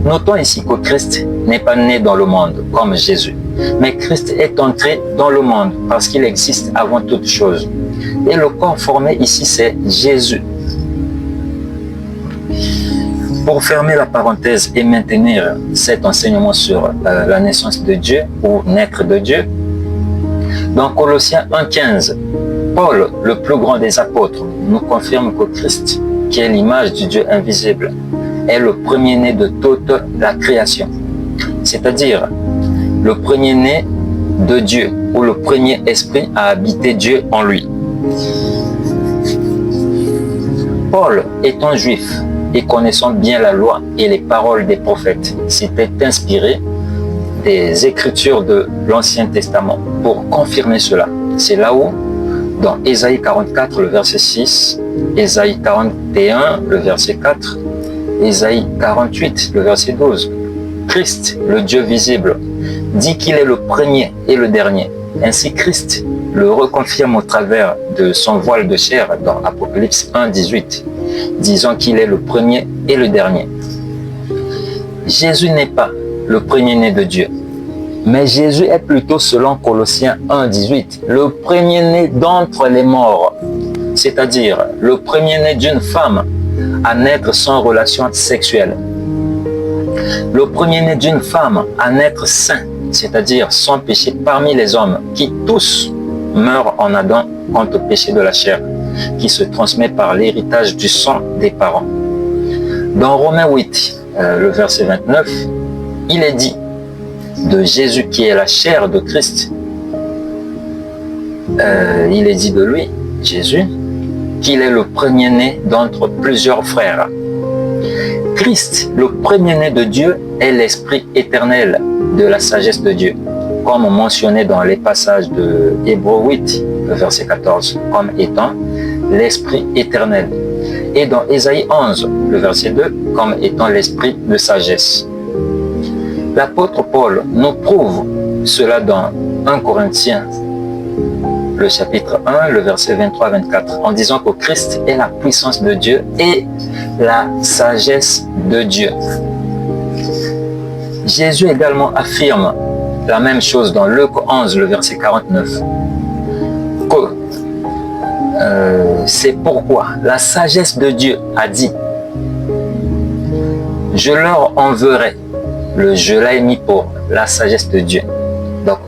Notons ici que Christ n'est pas né dans le monde comme Jésus, mais Christ est entré dans le monde parce qu'il existe avant toute chose. Et le corps formé ici, c'est Jésus. Pour fermer la parenthèse et maintenir cet enseignement sur la naissance de Dieu ou naître de Dieu, dans Colossiens 1,15, Paul, le plus grand des apôtres, nous confirme que Christ, qui est l'image du Dieu invisible, est le premier-né de toute la création. C'est-à-dire le premier-né de Dieu, ou le premier esprit à habiter Dieu en lui. Paul, étant juif et connaissant bien la loi et les paroles des prophètes, s'était inspiré des écritures de l'Ancien Testament pour confirmer cela. C'est là où, dans Ésaïe 44, le verset 6, Ésaïe 41, le verset 4, Ésaïe 48, le verset 12, Christ, le Dieu visible, dit qu'il est le premier et le dernier. Ainsi, Christ le reconfirme au travers de son voile de chair dans Apocalypse 1, 18, disant qu'il est le premier et le dernier. Jésus n'est pas le premier-né de Dieu, mais Jésus est plutôt, selon Colossiens 1, 18, le premier-né d'entre les morts, c'est-à-dire le premier-né d'une femme à naître sans relation sexuelle. Le premier-né d'une femme à naître saint, c'est-à-dire sans péché parmi les hommes, qui tous meurent en Adam quant au péché de la chair, qui se transmet par l'héritage du sang des parents. Dans Romains 8, le verset 29, il est dit de Jésus qui est la chair de Christ, il est dit de lui, Jésus, qu'il est le premier-né d'entre plusieurs frères. Christ, le premier-né de Dieu, est l'Esprit éternel de la sagesse de Dieu, comme mentionné dans les passages de Hébreux 8, verset 14, comme étant l'Esprit éternel. Et dans Ésaïe 11, le verset 2, comme étant l'Esprit de sagesse. L'apôtre Paul nous prouve cela dans 1 Corinthiens, le chapitre 1, le verset 23-24, en disant que Christ est la puissance de Dieu et la sagesse de Dieu. Jésus également affirme la même chose dans Luc 11, le verset 49, que c'est pourquoi la sagesse de Dieu a dit « Je leur enverrai ». Le « je » là est mis pour la sagesse de Dieu. Donc,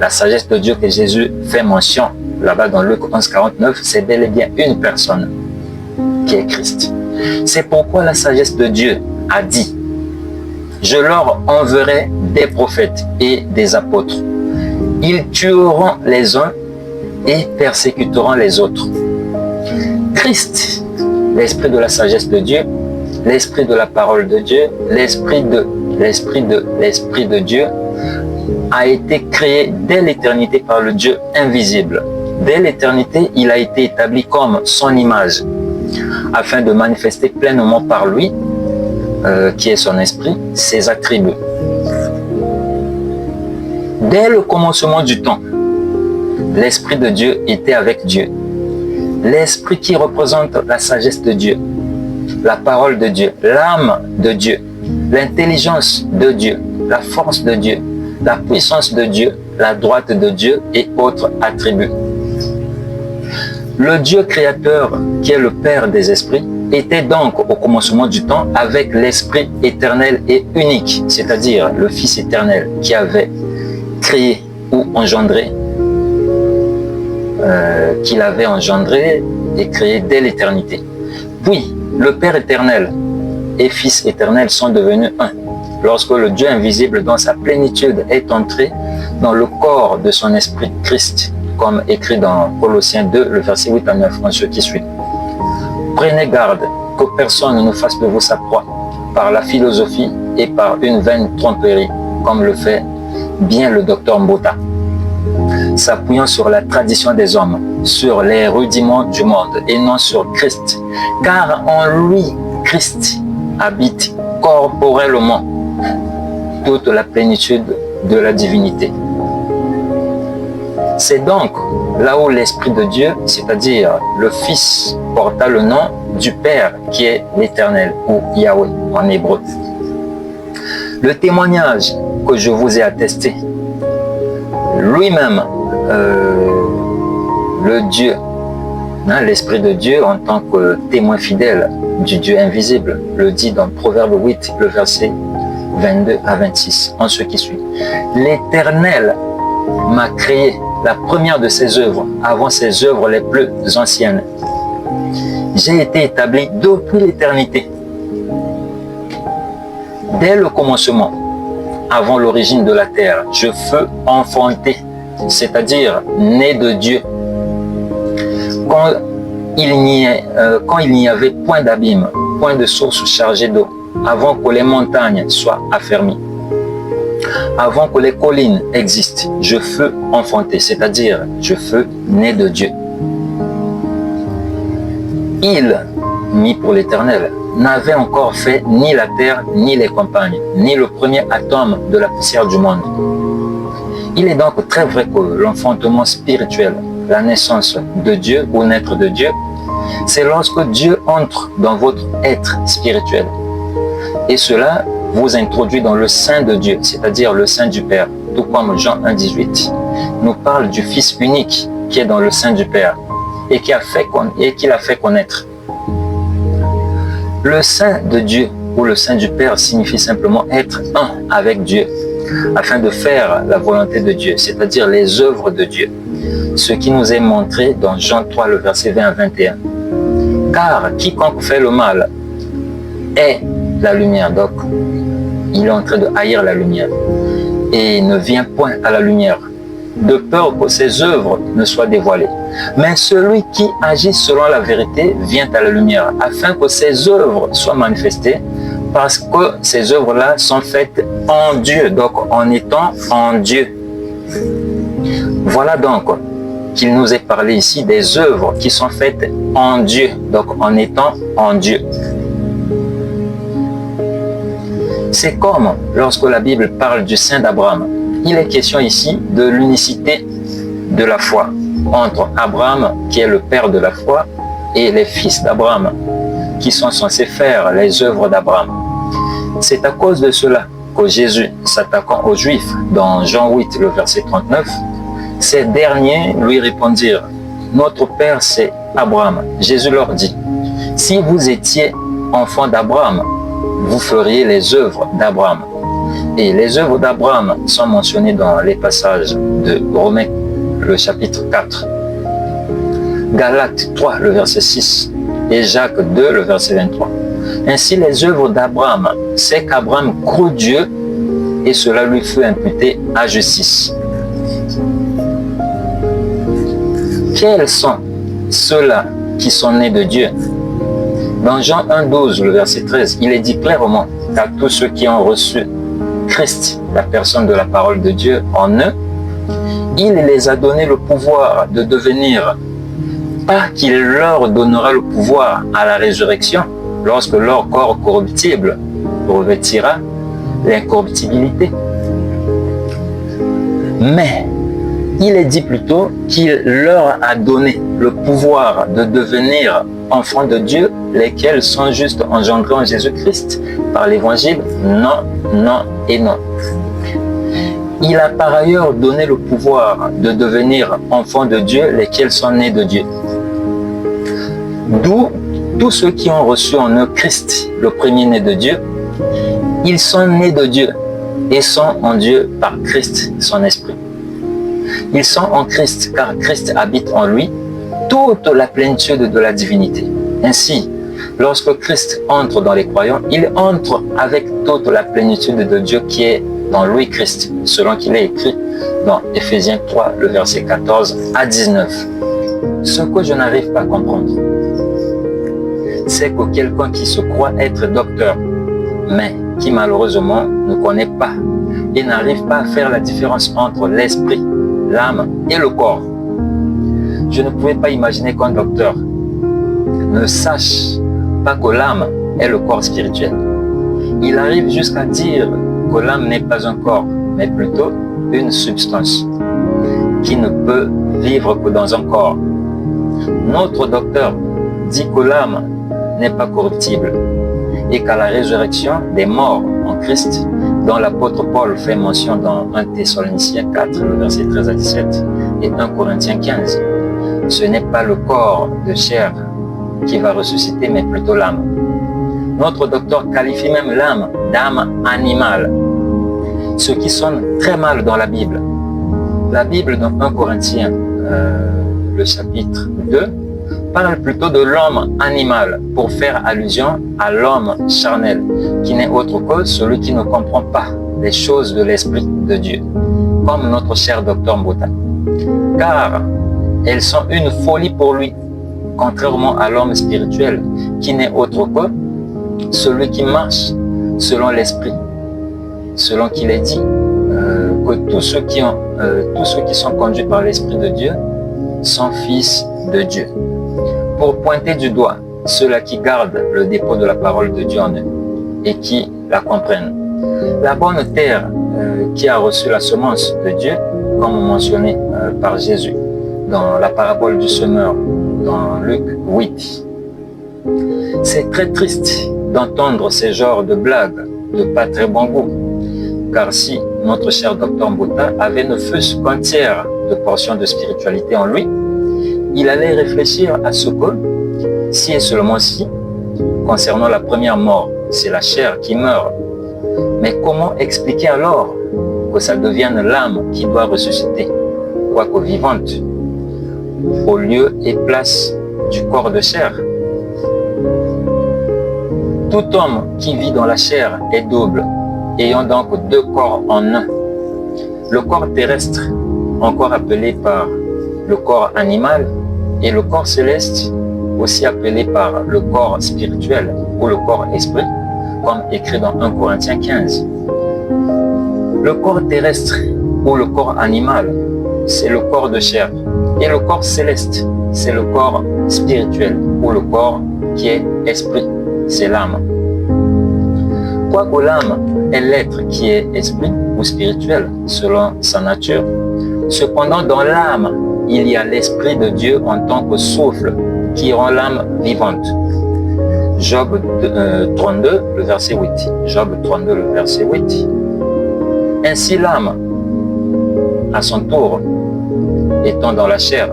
la sagesse de Dieu que Jésus fait mention là-bas dans Luc 11, 49, c'est bel et bien une personne qui est Christ. C'est pourquoi la sagesse de Dieu a dit « Je leur enverrai des prophètes et des apôtres. Ils tueront les uns et persécuteront les autres. » Christ, l'esprit de la sagesse de Dieu, l'esprit de la parole de Dieu, l'esprit de Dieu a été créé dès l'éternité par le Dieu invisible. Dès l'éternité, il a été établi comme son image, afin de manifester pleinement par lui, qui est son esprit, ses attributs. Dès le commencement du temps, l'Esprit de Dieu était avec Dieu. L'Esprit qui représente la sagesse de Dieu, la parole de Dieu, l'âme de Dieu, l'intelligence de Dieu, la force de Dieu, la puissance de Dieu, la droite de Dieu et autres attributs. Le Dieu créateur, qui est le Père des esprits, était donc au commencement du temps avec l'Esprit éternel et unique, c'est-à-dire le Fils éternel qui avait créé ou engendré, qu'il avait engendré et créé dès l'éternité. Puis, le Père éternel et Fils éternel sont devenus un, lorsque le Dieu invisible dans sa plénitude est entré dans le corps de son esprit Christ, comme écrit dans Colossiens 2, le verset 8 à 9, en ce qui suit. Prenez garde que personne ne fasse de vous sa proie par la philosophie et par une vaine tromperie, comme le fait bien le docteur Mbota, s'appuyant sur la tradition des hommes, sur les rudiments du monde et non sur Christ, car en lui, Christ habite corporellement toute la plénitude de la divinité. C'est donc là où l'Esprit de Dieu, c'est-à-dire le Fils, porta le nom du Père qui est l'Éternel, ou Yahweh en hébreu. Le témoignage que je vous ai attesté, lui-même, le Dieu, l'Esprit de Dieu en tant que témoin fidèle du Dieu invisible, le dit dans Proverbe 8, le verset 22 à 26, en ce qui suit. L'Éternel m'a créé la première de ses œuvres, avant ses œuvres les plus anciennes. J'ai été établi depuis l'éternité. Dès le commencement, avant l'origine de la terre, je fus enfanté, c'est-à-dire né de Dieu. Quand il n'y avait point d'abîme, point de source chargée d'eau, avant que les montagnes soient affermies, avant que les collines existent, je fus enfanté, c'est-à-dire je fus né de Dieu. Il, mis pour l'Éternel, n'avait encore fait ni la terre, ni les campagnes, ni le premier atome de la poussière du monde. Il est donc très vrai que l'enfantement spirituel, la naissance de Dieu ou naître de Dieu, c'est lorsque Dieu entre dans votre être spirituel. Et cela vous introduit dans le sein de Dieu, c'est-à-dire le sein du Père, tout comme Jean 1,18 nous parle du Fils unique qui est dans le sein du Père et qu'il a fait connaître. Le sein de Dieu ou le sein du Père signifie simplement être un avec Dieu, afin de faire la volonté de Dieu, c'est-à-dire les œuvres de Dieu. Ce qui nous est montré dans Jean 3, le verset 20 à 21. Car quiconque fait le mal est la lumière, donc il est en train de haïr la lumière et ne vient point à la lumière, de peur que ses œuvres ne soient dévoilées. Mais celui qui agit selon la vérité vient à la lumière, afin que ses œuvres soient manifestées, parce que ces œuvres-là sont faites en Dieu, donc en étant en Dieu. Voilà donc qu'il nous est parlé ici des œuvres qui sont faites en Dieu, donc en étant en Dieu. C'est comme lorsque la Bible parle du sein d'Abraham. Il est question ici de l'unicité de la foi entre Abraham, qui est le père de la foi, et les fils d'Abraham, qui sont censés faire les œuvres d'Abraham. C'est à cause de cela que Jésus, s'attaquant aux Juifs, dans Jean 8, le verset 39, ces derniers lui répondirent, « Notre père, c'est Abraham. » Jésus leur dit, « Si vous étiez enfants d'Abraham, vous feriez les œuvres d'Abraham. » Et les œuvres d'Abraham sont mentionnées dans les passages de Romains, le chapitre 4, Galates 3, le verset 6, et Jacques 2, le verset 23. Ainsi, les œuvres d'Abraham, c'est qu'Abraham crut Dieu et cela lui fut imputé à justice. Quels sont ceux-là qui sont nés de Dieu? Dans Jean 1, 12, le verset 13, il est dit clairement qu'à tous ceux qui ont reçu Christ, la personne de la parole de Dieu en eux, il les a donné le pouvoir de devenir, pas qu'il leur donnera le pouvoir à la résurrection, lorsque leur corps corruptible revêtira l'incorruptibilité. Mais il est dit plutôt qu'il leur a donné le pouvoir de devenir enfants de Dieu, lesquels sont juste engendrés en Jésus-Christ par l'évangile. Non, non et non. Il a par ailleurs donné le pouvoir de devenir enfants de Dieu, lesquels sont nés de Dieu. D'où tous ceux qui ont reçu en eux Christ, le premier-né de Dieu, ils sont nés de Dieu et sont en Dieu par Christ, son esprit. Ils sont en Christ car Christ habite en lui toute la plénitude de la divinité. Ainsi, lorsque Christ entre dans les croyants, il entre avec toute la plénitude de Dieu qui est dans lui Christ, selon qu'il est écrit dans Éphésiens 3, le verset 14 à 19. Ce que je n'arrive pas à comprendre, c'est que quelqu'un qui se croit être docteur, mais qui malheureusement ne connaît pas et n'arrive pas à faire la différence entre l'esprit, l'âme et le corps. Je ne pouvais pas imaginer qu'un docteur ne sache pas que l'âme est le corps spirituel. Il arrive jusqu'à dire que l'âme n'est pas un corps, mais plutôt une substance qui ne peut vivre que dans un corps. Notre docteur dit que l'âme n'est pas corruptible et qu'à la résurrection des morts en Christ, dont l'apôtre Paul fait mention dans 1 Thessaloniciens 4, le verset 13 à 17 et 1 Corinthiens 15, ce n'est pas le corps de chair qui va ressusciter, mais plutôt l'âme. Notre docteur qualifie même l'âme d'âme animale, ce qui sonne très mal dans la Bible. La Bible, dans 1 Corinthiens, le chapitre 2, parle plutôt de l'homme animal pour faire allusion à l'homme charnel, qui n'est autre que celui qui ne comprend pas les choses de l'Esprit de Dieu, comme notre cher docteur Mbota. Car elles sont une folie pour lui, contrairement à l'homme spirituel, qui n'est autre que celui qui marche selon l'Esprit, selon qu'il est dit que tous ceux qui sont conduits par l'Esprit de Dieu sont fils de Dieu. Pour pointer du doigt ceux-là qui gardent le dépôt de la parole de Dieu en eux et qui la comprennent. La bonne terre qui a reçu la semence de Dieu, comme mentionné par Jésus dans la parabole du semeur, dans Luc 8. C'est très triste d'entendre ces genres de blagues de pas très bon goût, car si notre cher docteur Mbota avait ne fût-ce qu'un tiers de portion de spiritualité en lui, il allait réfléchir à ce que, si et seulement si, concernant la première mort, c'est la chair qui meurt. Mais comment expliquer alors que ça devienne l'âme qui doit ressusciter, quoique vivante, au lieu et place du corps de chair? Tout homme qui vit dans la chair est double, ayant donc deux corps en un. Le corps terrestre, encore appelé par le corps animal, et le corps céleste, aussi appelé par le corps spirituel ou le corps esprit, comme écrit dans 1 Corinthiens 15. Le corps terrestre ou le corps animal, c'est le corps de chair, Et le corps céleste, c'est le corps spirituel, ou le corps qui est esprit, c'est l'âme. Quoique l'âme est l'être qui est esprit ou spirituel, selon sa nature, cependant dans l'âme, il y a l'Esprit de Dieu en tant que souffle qui rend l'âme vivante. Job 32, le verset 8. Job 32, le verset 8. Ainsi l'âme, à son tour, étant dans la chair,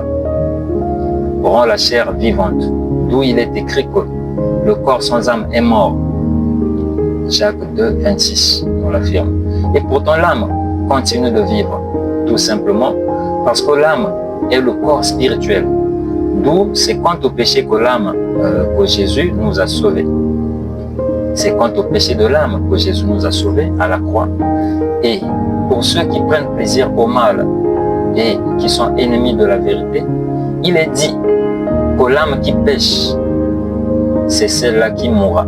rend la chair vivante, d'où il est écrit que le corps sans âme est mort. Jacques 2, 26, on l'affirme. Et pourtant l'âme continue de vivre, tout simplement parce que l'âme est le corps spirituel. D'où c'est quant au péché que l'âme, que Jésus nous a sauvés. C'est quant au péché de l'âme que Jésus nous a sauvés à la croix. Et pour ceux qui prennent plaisir au mal et qui sont ennemis de la vérité, il est dit que l'âme qui pêche, c'est celle-là qui mourra.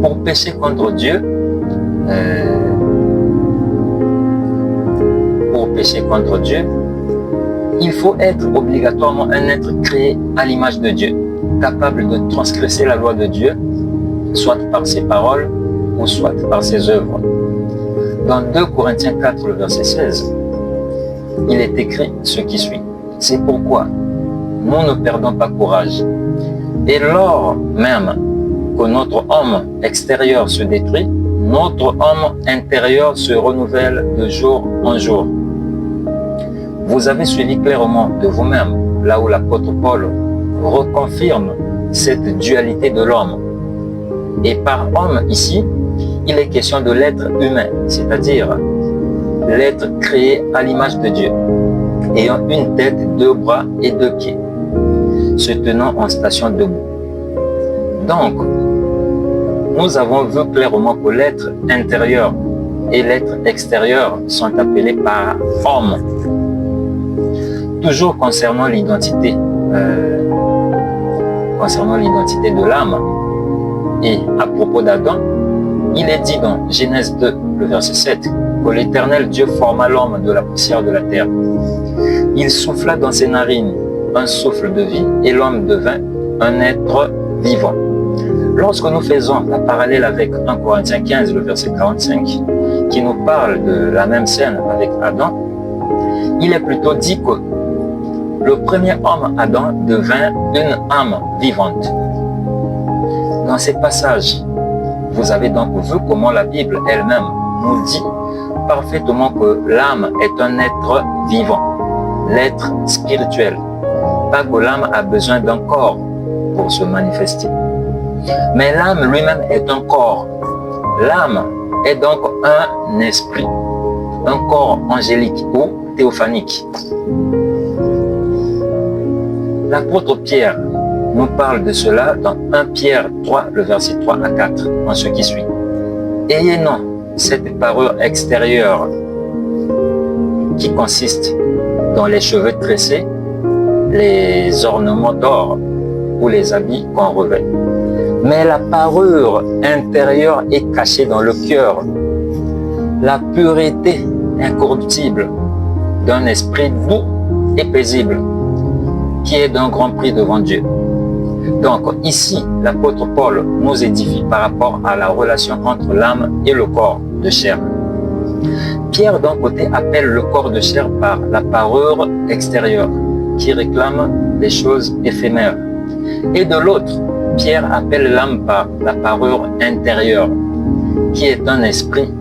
Pour pécher contre Dieu, il faut être obligatoirement un être créé à l'image de Dieu, capable de transgresser la loi de Dieu, soit par ses paroles ou soit par ses œuvres. Dans 2 Corinthiens 4, le verset 16, il est écrit ce qui suit. C'est pourquoi nous ne perdons pas courage. Et lors même que notre homme extérieur se détruit, notre homme intérieur se renouvelle de jour en jour. Vous avez suivi clairement de vous-même, là où l'apôtre Paul reconfirme cette dualité de l'homme. Et par homme ici, il est question de l'être humain, c'est-à-dire l'être créé à l'image de Dieu, ayant une tête, 2 bras et 2 pieds, se tenant en station debout. Donc, nous avons vu clairement que l'être intérieur et l'être extérieur sont appelés par homme. Toujours concernant l'identité de l'âme, et à propos d'Adam, il est dit dans Genèse 2, le verset 7, que l'Éternel Dieu forma l'homme de la poussière de la terre. Il souffla dans ses narines un souffle de vie, et l'homme devint un être vivant. Lorsque nous faisons la parallèle avec 1 Corinthiens 15, le verset 45, qui nous parle de la même scène avec Adam, il est plutôt dit que le premier homme, Adam, devint une âme vivante. Dans ces passages, vous avez donc vu comment la Bible elle-même nous dit parfaitement que l'âme est un être vivant, l'être spirituel. Pas que l'âme a besoin d'un corps pour se manifester. Mais l'âme lui-même est un corps. L'âme est donc un esprit, un corps angélique ou théophanique. L'apôtre Pierre nous parle de cela dans 1 Pierre 3, le verset 3 à 4, en ce qui suit. Ayez non cette parure extérieure qui consiste dans les cheveux tressés, les ornements d'or ou les habits qu'on revêt. Mais la parure intérieure est cachée dans le cœur, la pureté incorruptible d'un esprit doux et paisible, qui est d'un grand prix devant Dieu. Donc ici, l'apôtre Paul nous édifie par rapport à la relation entre l'âme et le corps de chair. Pierre d'un côté appelle le corps de chair par la parure extérieure, qui réclame des choses éphémères. Et de l'autre, Pierre appelle l'âme par la parure intérieure, qui est un esprit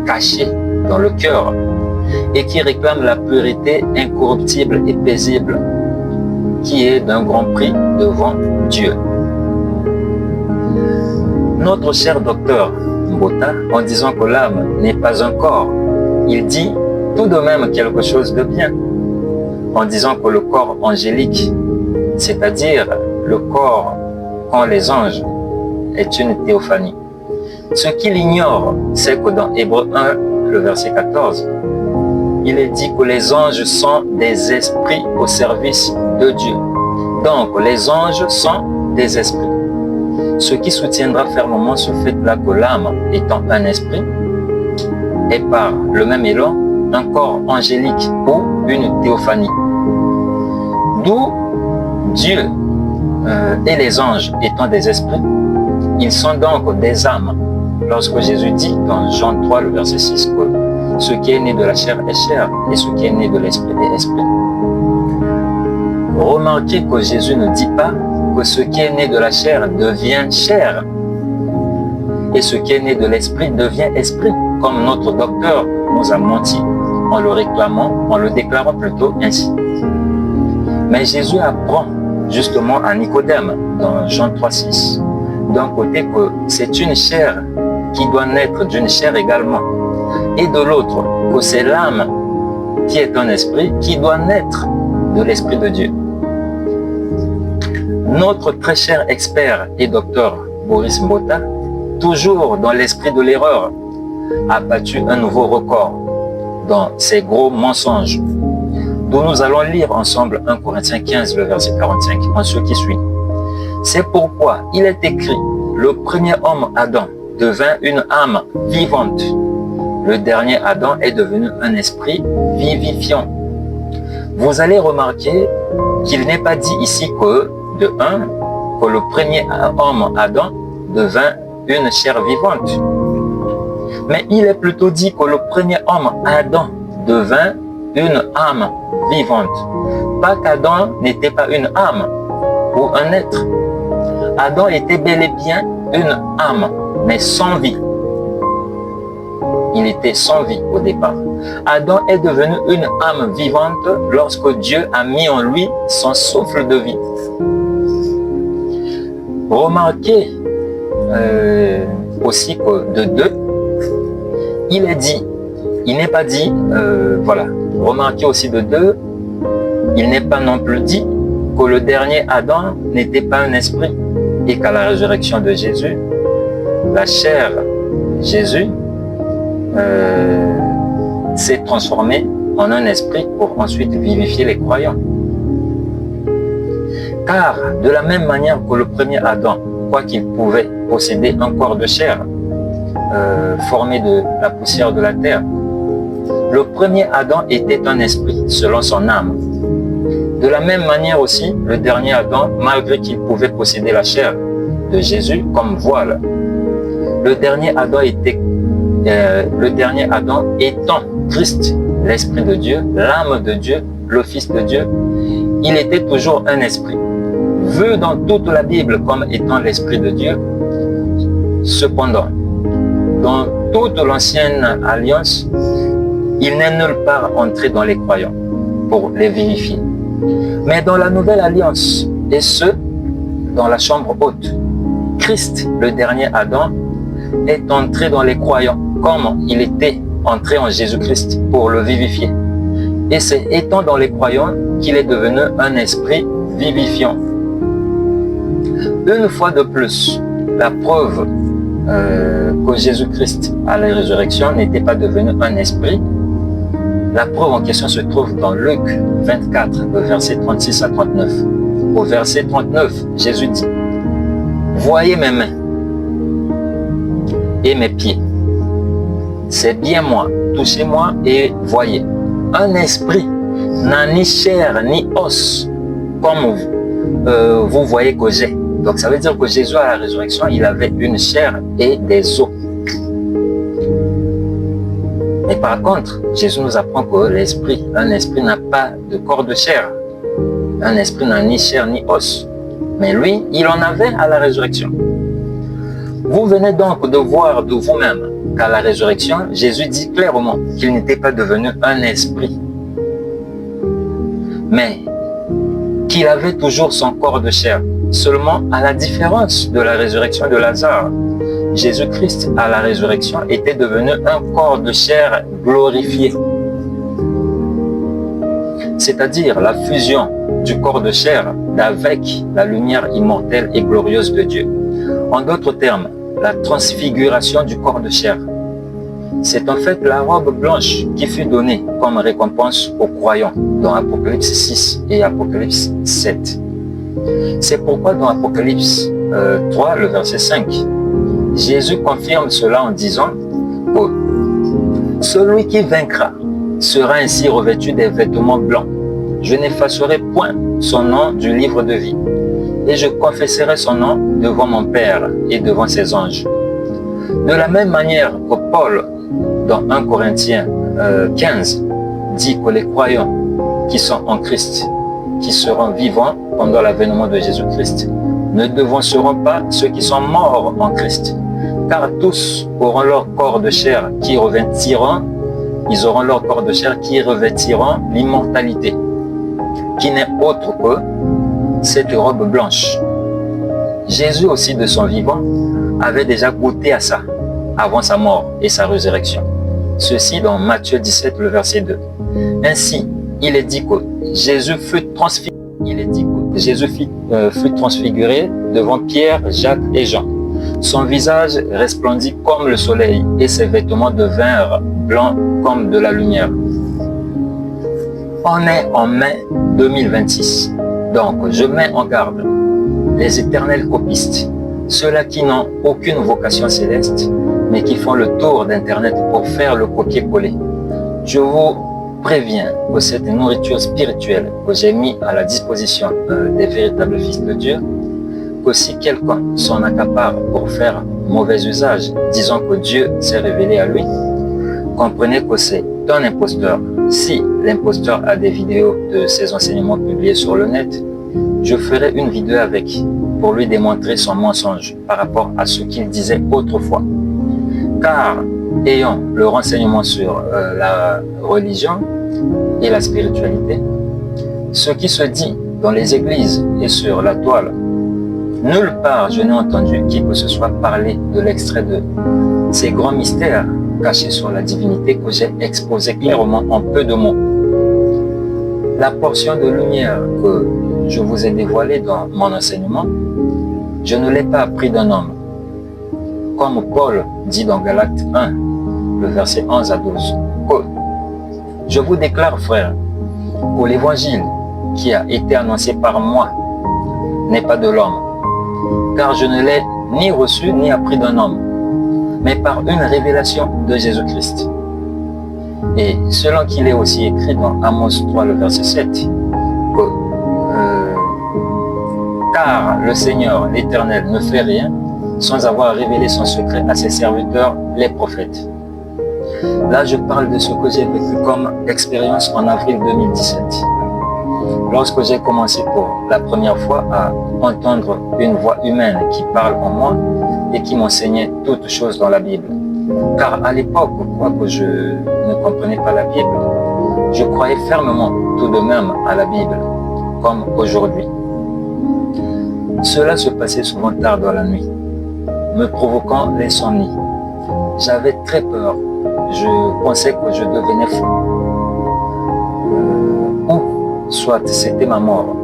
caché dans le cœur et qui réclame la pureté incorruptible et paisible, qui est d'un grand prix devant Dieu. Notre cher docteur Mbota, en disant que l'âme n'est pas un corps, il dit tout de même quelque chose de bien, en disant que le corps angélique, c'est-à-dire le corps qu'ont les anges, est une théophanie. Ce qu'il ignore, c'est que dans Hébreux 1, le verset 14, il est dit que les anges sont des esprits au service de Dieu. Donc, les anges sont des esprits. Ce qui soutiendra fermement ce fait-là que l'âme étant un esprit est par le même élan un corps angélique ou une théophanie. D'où Dieu et les anges étant des esprits, ils sont donc des âmes. Lorsque Jésus dit dans Jean 3, le verset 6, que ce qui est né de la chair est chair et ce qui est né de l'esprit est esprit. Remarquez que Jésus ne dit pas que ce qui est né de la chair devient chair et ce qui est né de l'esprit devient esprit, comme notre docteur nous a menti en le déclarant plutôt ainsi. Mais Jésus apprend justement à Nicodème dans Jean 3, 6, d'un côté que c'est une chair qui doit naître d'une chair également, et de l'autre que c'est l'âme qui est un esprit qui doit naître de l'Esprit de Dieu. Notre très cher expert et docteur Boris Mbota, toujours dans l'esprit de l'erreur, a battu un nouveau record dans ses gros mensonges, dont nous allons lire ensemble 1 Corinthiens 15, le verset 45, en ce qui suit. C'est pourquoi il est écrit, le premier homme Adam devint une âme vivante. Le dernier Adam est devenu un esprit vivifiant. Vous allez remarquer qu'il n'est pas dit ici que, de un, que le premier homme Adam devint une chair vivante. Mais il est plutôt dit que le premier homme Adam devint une âme vivante. Pas qu'Adam n'était pas une âme ou un être. Adam était bel et bien une âme, mais sans vie. Il était sans vie au départ. Adam est devenu une âme vivante lorsque Dieu a mis en lui son souffle de vie. Remarquez aussi que de deux, il est dit, il n'est pas dit, voilà. Remarquez aussi de deux, il n'est pas non plus dit que le dernier Adam n'était pas un esprit et qu'à la résurrection de Jésus, la chair Jésus s'est transformée en un esprit pour ensuite vivifier les croyants. Car de la même manière que le premier Adam, quoiqu'il pouvait posséder un corps de chair formé de la poussière de la terre, le premier Adam était un esprit selon son âme. De la même manière aussi, le dernier Adam, malgré qu'il pouvait posséder la chair de Jésus comme voile, le dernier Adam étant Christ, l'Esprit de Dieu, l'âme de Dieu, le Fils de Dieu, il était toujours un esprit. Vu dans toute la Bible comme étant l'Esprit de Dieu, cependant, dans toute l'ancienne alliance, il n'est nulle part entré dans les croyants pour les vivifier. Mais dans la nouvelle alliance, et ce, dans la chambre haute, Christ, le dernier Adam, est entré dans les croyants comme il était entré en Jésus-Christ pour le vivifier. Et c'est étant dans les croyants qu'il est devenu un esprit vivifiant. Une fois de plus, la preuve que Jésus-Christ à la résurrection n'était pas devenu un esprit, la preuve en question se trouve dans Luc 24, le verset 36 à 39. Au verset 39, Jésus dit, « Voyez mes mains et mes pieds. C'est bien moi, touchez-moi et voyez. Un esprit n'a ni chair ni os, comme vous voyez que j'ai. » Donc ça veut dire que Jésus à la résurrection, il avait une chair et des os. Mais par contre, Jésus nous apprend que l'esprit, un esprit n'a pas de corps de chair. Un esprit n'a ni chair ni os. Mais lui, il en avait à la résurrection. Vous venez donc de voir de vous-même qu'à la résurrection, Jésus dit clairement qu'il n'était pas devenu un esprit, mais qu'il avait toujours son corps de chair. Seulement, à la différence de la résurrection de Lazare, Jésus-Christ, à la résurrection, était devenu un corps de chair glorifié. C'est-à-dire la fusion du corps de chair avec la lumière immortelle et glorieuse de Dieu. En d'autres termes, la transfiguration du corps de chair. C'est en fait la robe blanche qui fut donnée comme récompense aux croyants dans Apocalypse 6 et Apocalypse 7. C'est pourquoi dans Apocalypse 3, le verset 5, Jésus confirme cela en disant que celui qui vaincra sera ainsi revêtu des vêtements blancs je n'effacerai point son nom du livre de vie, et je confesserai son nom devant mon Père et devant ses anges. De la même manière que Paul, dans 1 Corinthiens 15, dit que les croyants qui sont en Christ, qui seront vivants pendant l'avènement de Jésus-Christ, ne devanceront pas ceux qui sont morts en Christ, car tous auront leur corps de chair qui revêtiront, ils auront leur corps de chair qui revêtiront l'immortalité, qui n'est autre que cette robe blanche. Jésus aussi de son vivant avait déjà goûté à ça avant sa mort et sa résurrection. Ceci dans Matthieu 17, le verset 2. Ainsi, il est dit que Jésus fut transfiguré devant Pierre, Jacques et Jean. Son visage resplendit comme le soleil et ses vêtements devinrent blancs comme de la lumière. On est en mai 2026, donc je mets en garde les éternels copistes, ceux-là qui n'ont aucune vocation céleste, mais qui font le tour d'Internet pour faire le copier-coller. Je vous préviens que cette nourriture spirituelle que j'ai mise à la disposition des véritables fils de Dieu, que si quelqu'un s'en accapare pour faire mauvais usage, disant que Dieu s'est révélé à lui, comprenez que c'est un imposteur. Si l'imposteur a des vidéos de ses enseignements publiés sur le net, je ferai une vidéo avec pour lui démontrer son mensonge par rapport à ce qu'il disait autrefois. Car ayant le renseignement sur la religion et la spiritualité, ce qui se dit dans les églises et sur la toile, nulle part je n'ai entendu qui que ce soit parler de l'extrait de ces grands mystères cachés sur la divinité que j'ai exposé clairement en peu de mots. La portion de lumière que je vous ai dévoilée dans mon enseignement, je ne l'ai pas appris d'un homme. Comme Paul dit dans Galates 1, le verset 11 à 12, que je vous déclare, frères, que l'évangile qui a été annoncé par moi n'est pas de l'homme, car je ne l'ai ni reçu ni appris d'un homme, mais par une révélation de Jésus-Christ. Et selon qu'il est aussi écrit dans Amos 3, le verset 7, que car le Seigneur, l'Éternel, ne fait rien sans avoir révélé son secret à ses serviteurs, les prophètes. Là, je parle de ce que j'ai vécu comme expérience en avril 2017. Lorsque j'ai commencé pour la première fois à entendre une voix humaine qui parle en moi et qui m'enseignait toutes choses dans la Bible. Car à l'époque, quoique je ne comprenais pas la Bible, je croyais fermement tout de même à la Bible, comme aujourd'hui. Cela se passait souvent tard dans la nuit, me provoquant l'insomnie. J'avais très peur. Je pensais que je devenais fou. Ou soit c'était ma mort.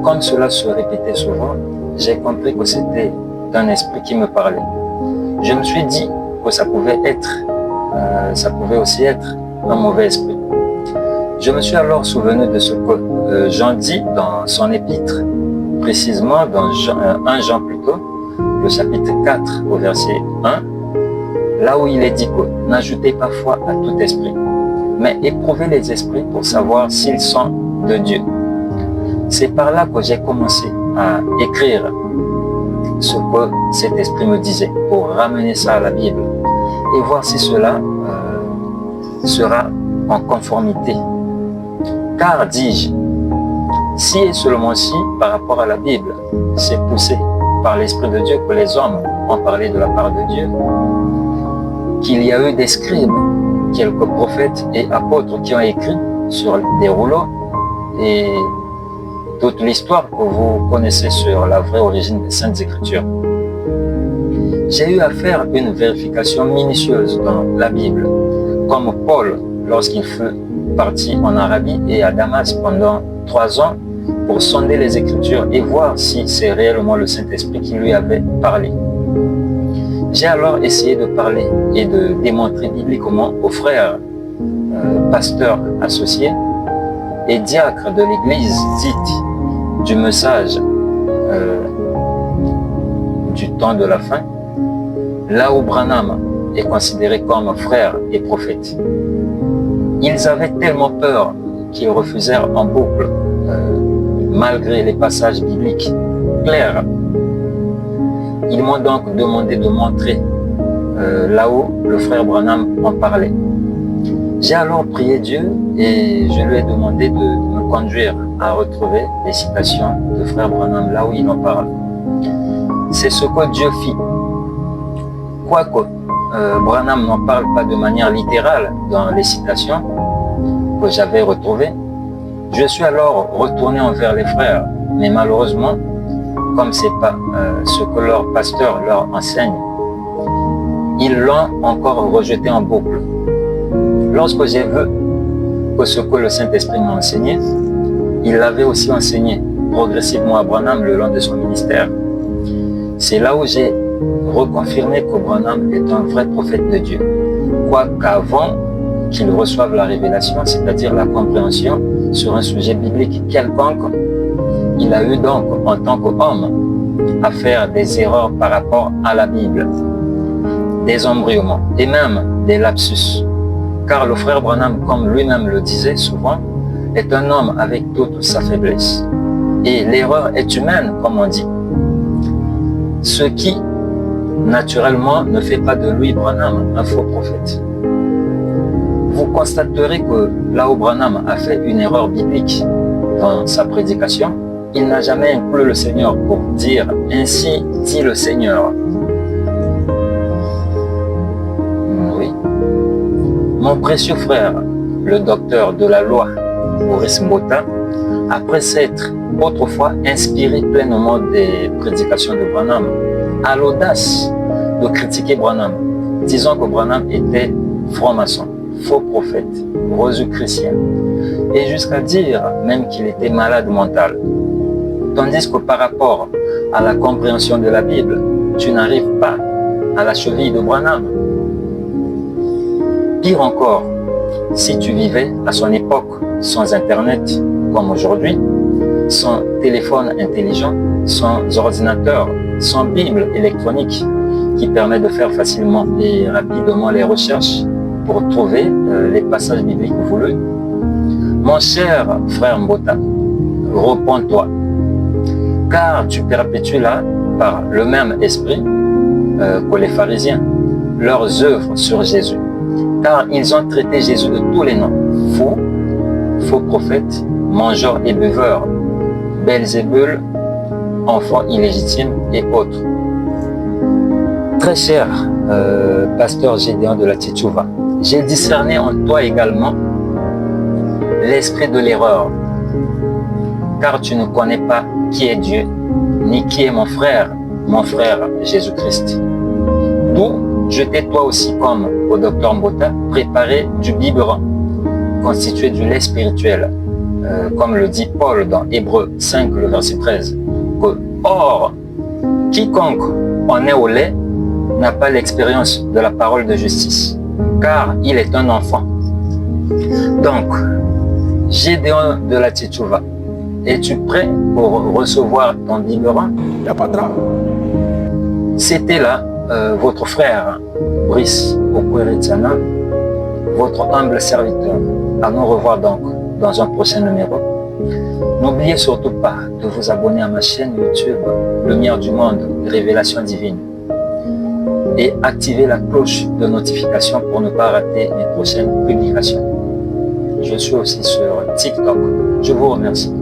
Comme cela se répétait souvent, j'ai compris que c'était un esprit qui me parlait. Je me suis dit que ça pouvait aussi être un mauvais esprit. Je me suis alors souvenu de ce que Jean dit dans son épître, précisément dans 1 Jean plutôt, le chapitre 4 au verset 1, là où il est dit que n'ajoutez pas foi à tout esprit, mais éprouvez les esprits pour savoir s'ils sont de Dieu. C'est par là que j'ai commencé à écrire ce que cet esprit me disait, pour ramener ça à la Bible et voir si cela sera en conformité. Car, dis-je, si et seulement si, par rapport à la Bible, c'est poussé par l'Esprit de Dieu que les hommes ont parlé de la part de Dieu, qu'il y a eu des scribes, quelques prophètes et apôtres qui ont écrit sur des rouleaux, et toute l'histoire que vous connaissez sur la vraie origine des Saintes Écritures. J'ai eu à faire une vérification minutieuse dans la Bible, comme Paul lorsqu'il fut parti en Arabie et à Damas pendant 3 ans pour sonder les Écritures et voir si c'est réellement le Saint-Esprit qui lui avait parlé. J'ai alors essayé de parler et de démontrer bibliquement aux frères, pasteurs associés et diacres de l'Église dite du message du temps de la fin, là où Branham est considéré comme frère et prophète. Ils avaient tellement peur qu'ils refusèrent en boucle, malgré les passages bibliques clairs. Ils m'ont donc demandé de montrer là où le frère Branham en parlait. J'ai alors prié Dieu et je lui ai demandé de me conduire à retrouver les citations de frère Branham là où il en parle. C'est ce que Dieu fit. Quoique Branham n'en parle pas de manière littérale dans les citations que j'avais retrouvées, je suis alors retourné envers les frères, mais malheureusement, comme ce n'est pas ce que leur pasteur leur enseigne, ils l'ont encore rejeté en boucle. Lorsque j'ai vu que ce que le Saint-Esprit m'a enseigné, il l'avait aussi enseigné progressivement à Branham le long de son ministère. C'est là où j'ai reconfirmé que Branham est un vrai prophète de Dieu, quoiqu'avant qu'il reçoive la révélation, c'est-à-dire la compréhension sur un sujet biblique quelconque, il a eu donc, en tant qu'homme, à faire des erreurs par rapport à la Bible, des embryoments et même des lapsus. Car le frère Branham, comme lui-même le disait souvent, est un homme avec toute sa faiblesse. Et l'erreur est humaine, comme on dit. Ce qui, naturellement, ne fait pas de lui, Branham, un faux prophète. Vous constaterez que là où Branham a fait une erreur biblique dans sa prédication, il n'a jamais inclus le Seigneur pour dire « Ainsi dit le Seigneur ». Oui. Mon précieux frère, le docteur de la loi, Boris Mbota, après s'être autrefois inspiré pleinement des prédications de Branham, a l'audace de critiquer Branham, disant que Branham était franc-maçon, faux prophète, rosicrucien, et jusqu'à dire même qu'il était malade mental. Tandis que par rapport à la compréhension de la Bible, tu n'arrives pas à la cheville de Branham. Pire encore, si tu vivais à son époque sans Internet comme aujourd'hui, sans téléphone intelligent, sans ordinateur, sans Bible électronique qui permet de faire facilement et rapidement les recherches pour trouver les passages bibliques voulus. Mon cher frère Mbota, repens-toi, car tu perpétues là, par le même esprit que les pharisiens, leurs œuvres sur Jésus. Car ils ont traité Jésus de tous les noms, faux, faux prophète, mangeur et buveur, Belzébul, enfant illégitime et autres. Très cher pasteur Gédéon de la Tchétchouva, j'ai discerné en toi également l'esprit de l'erreur, car tu ne connais pas qui est Dieu, ni qui est mon frère Jésus-Christ. D'où je t'ai toi aussi, comme au docteur Mbota, préparé du biberon, constitué du lait spirituel, comme le dit Paul dans Hébreux 5, le verset 13, que or, quiconque en est au lait n'a pas l'expérience de la parole de justice, car il est un enfant. Donc, Gédéon de la Tchétchouva, es-tu prêt pour recevoir ton biberon? Il n'y a pas de drame. C'était là votre frère, Brice Okweritzana, votre humble serviteur. À nous revoir donc dans un prochain numéro. N'oubliez surtout pas de vous abonner à ma chaîne YouTube, Lumière du Monde, Révélation Divine, et activer la cloche de notification pour ne pas rater mes prochaines publications. Je suis aussi sur TikTok. Je vous remercie.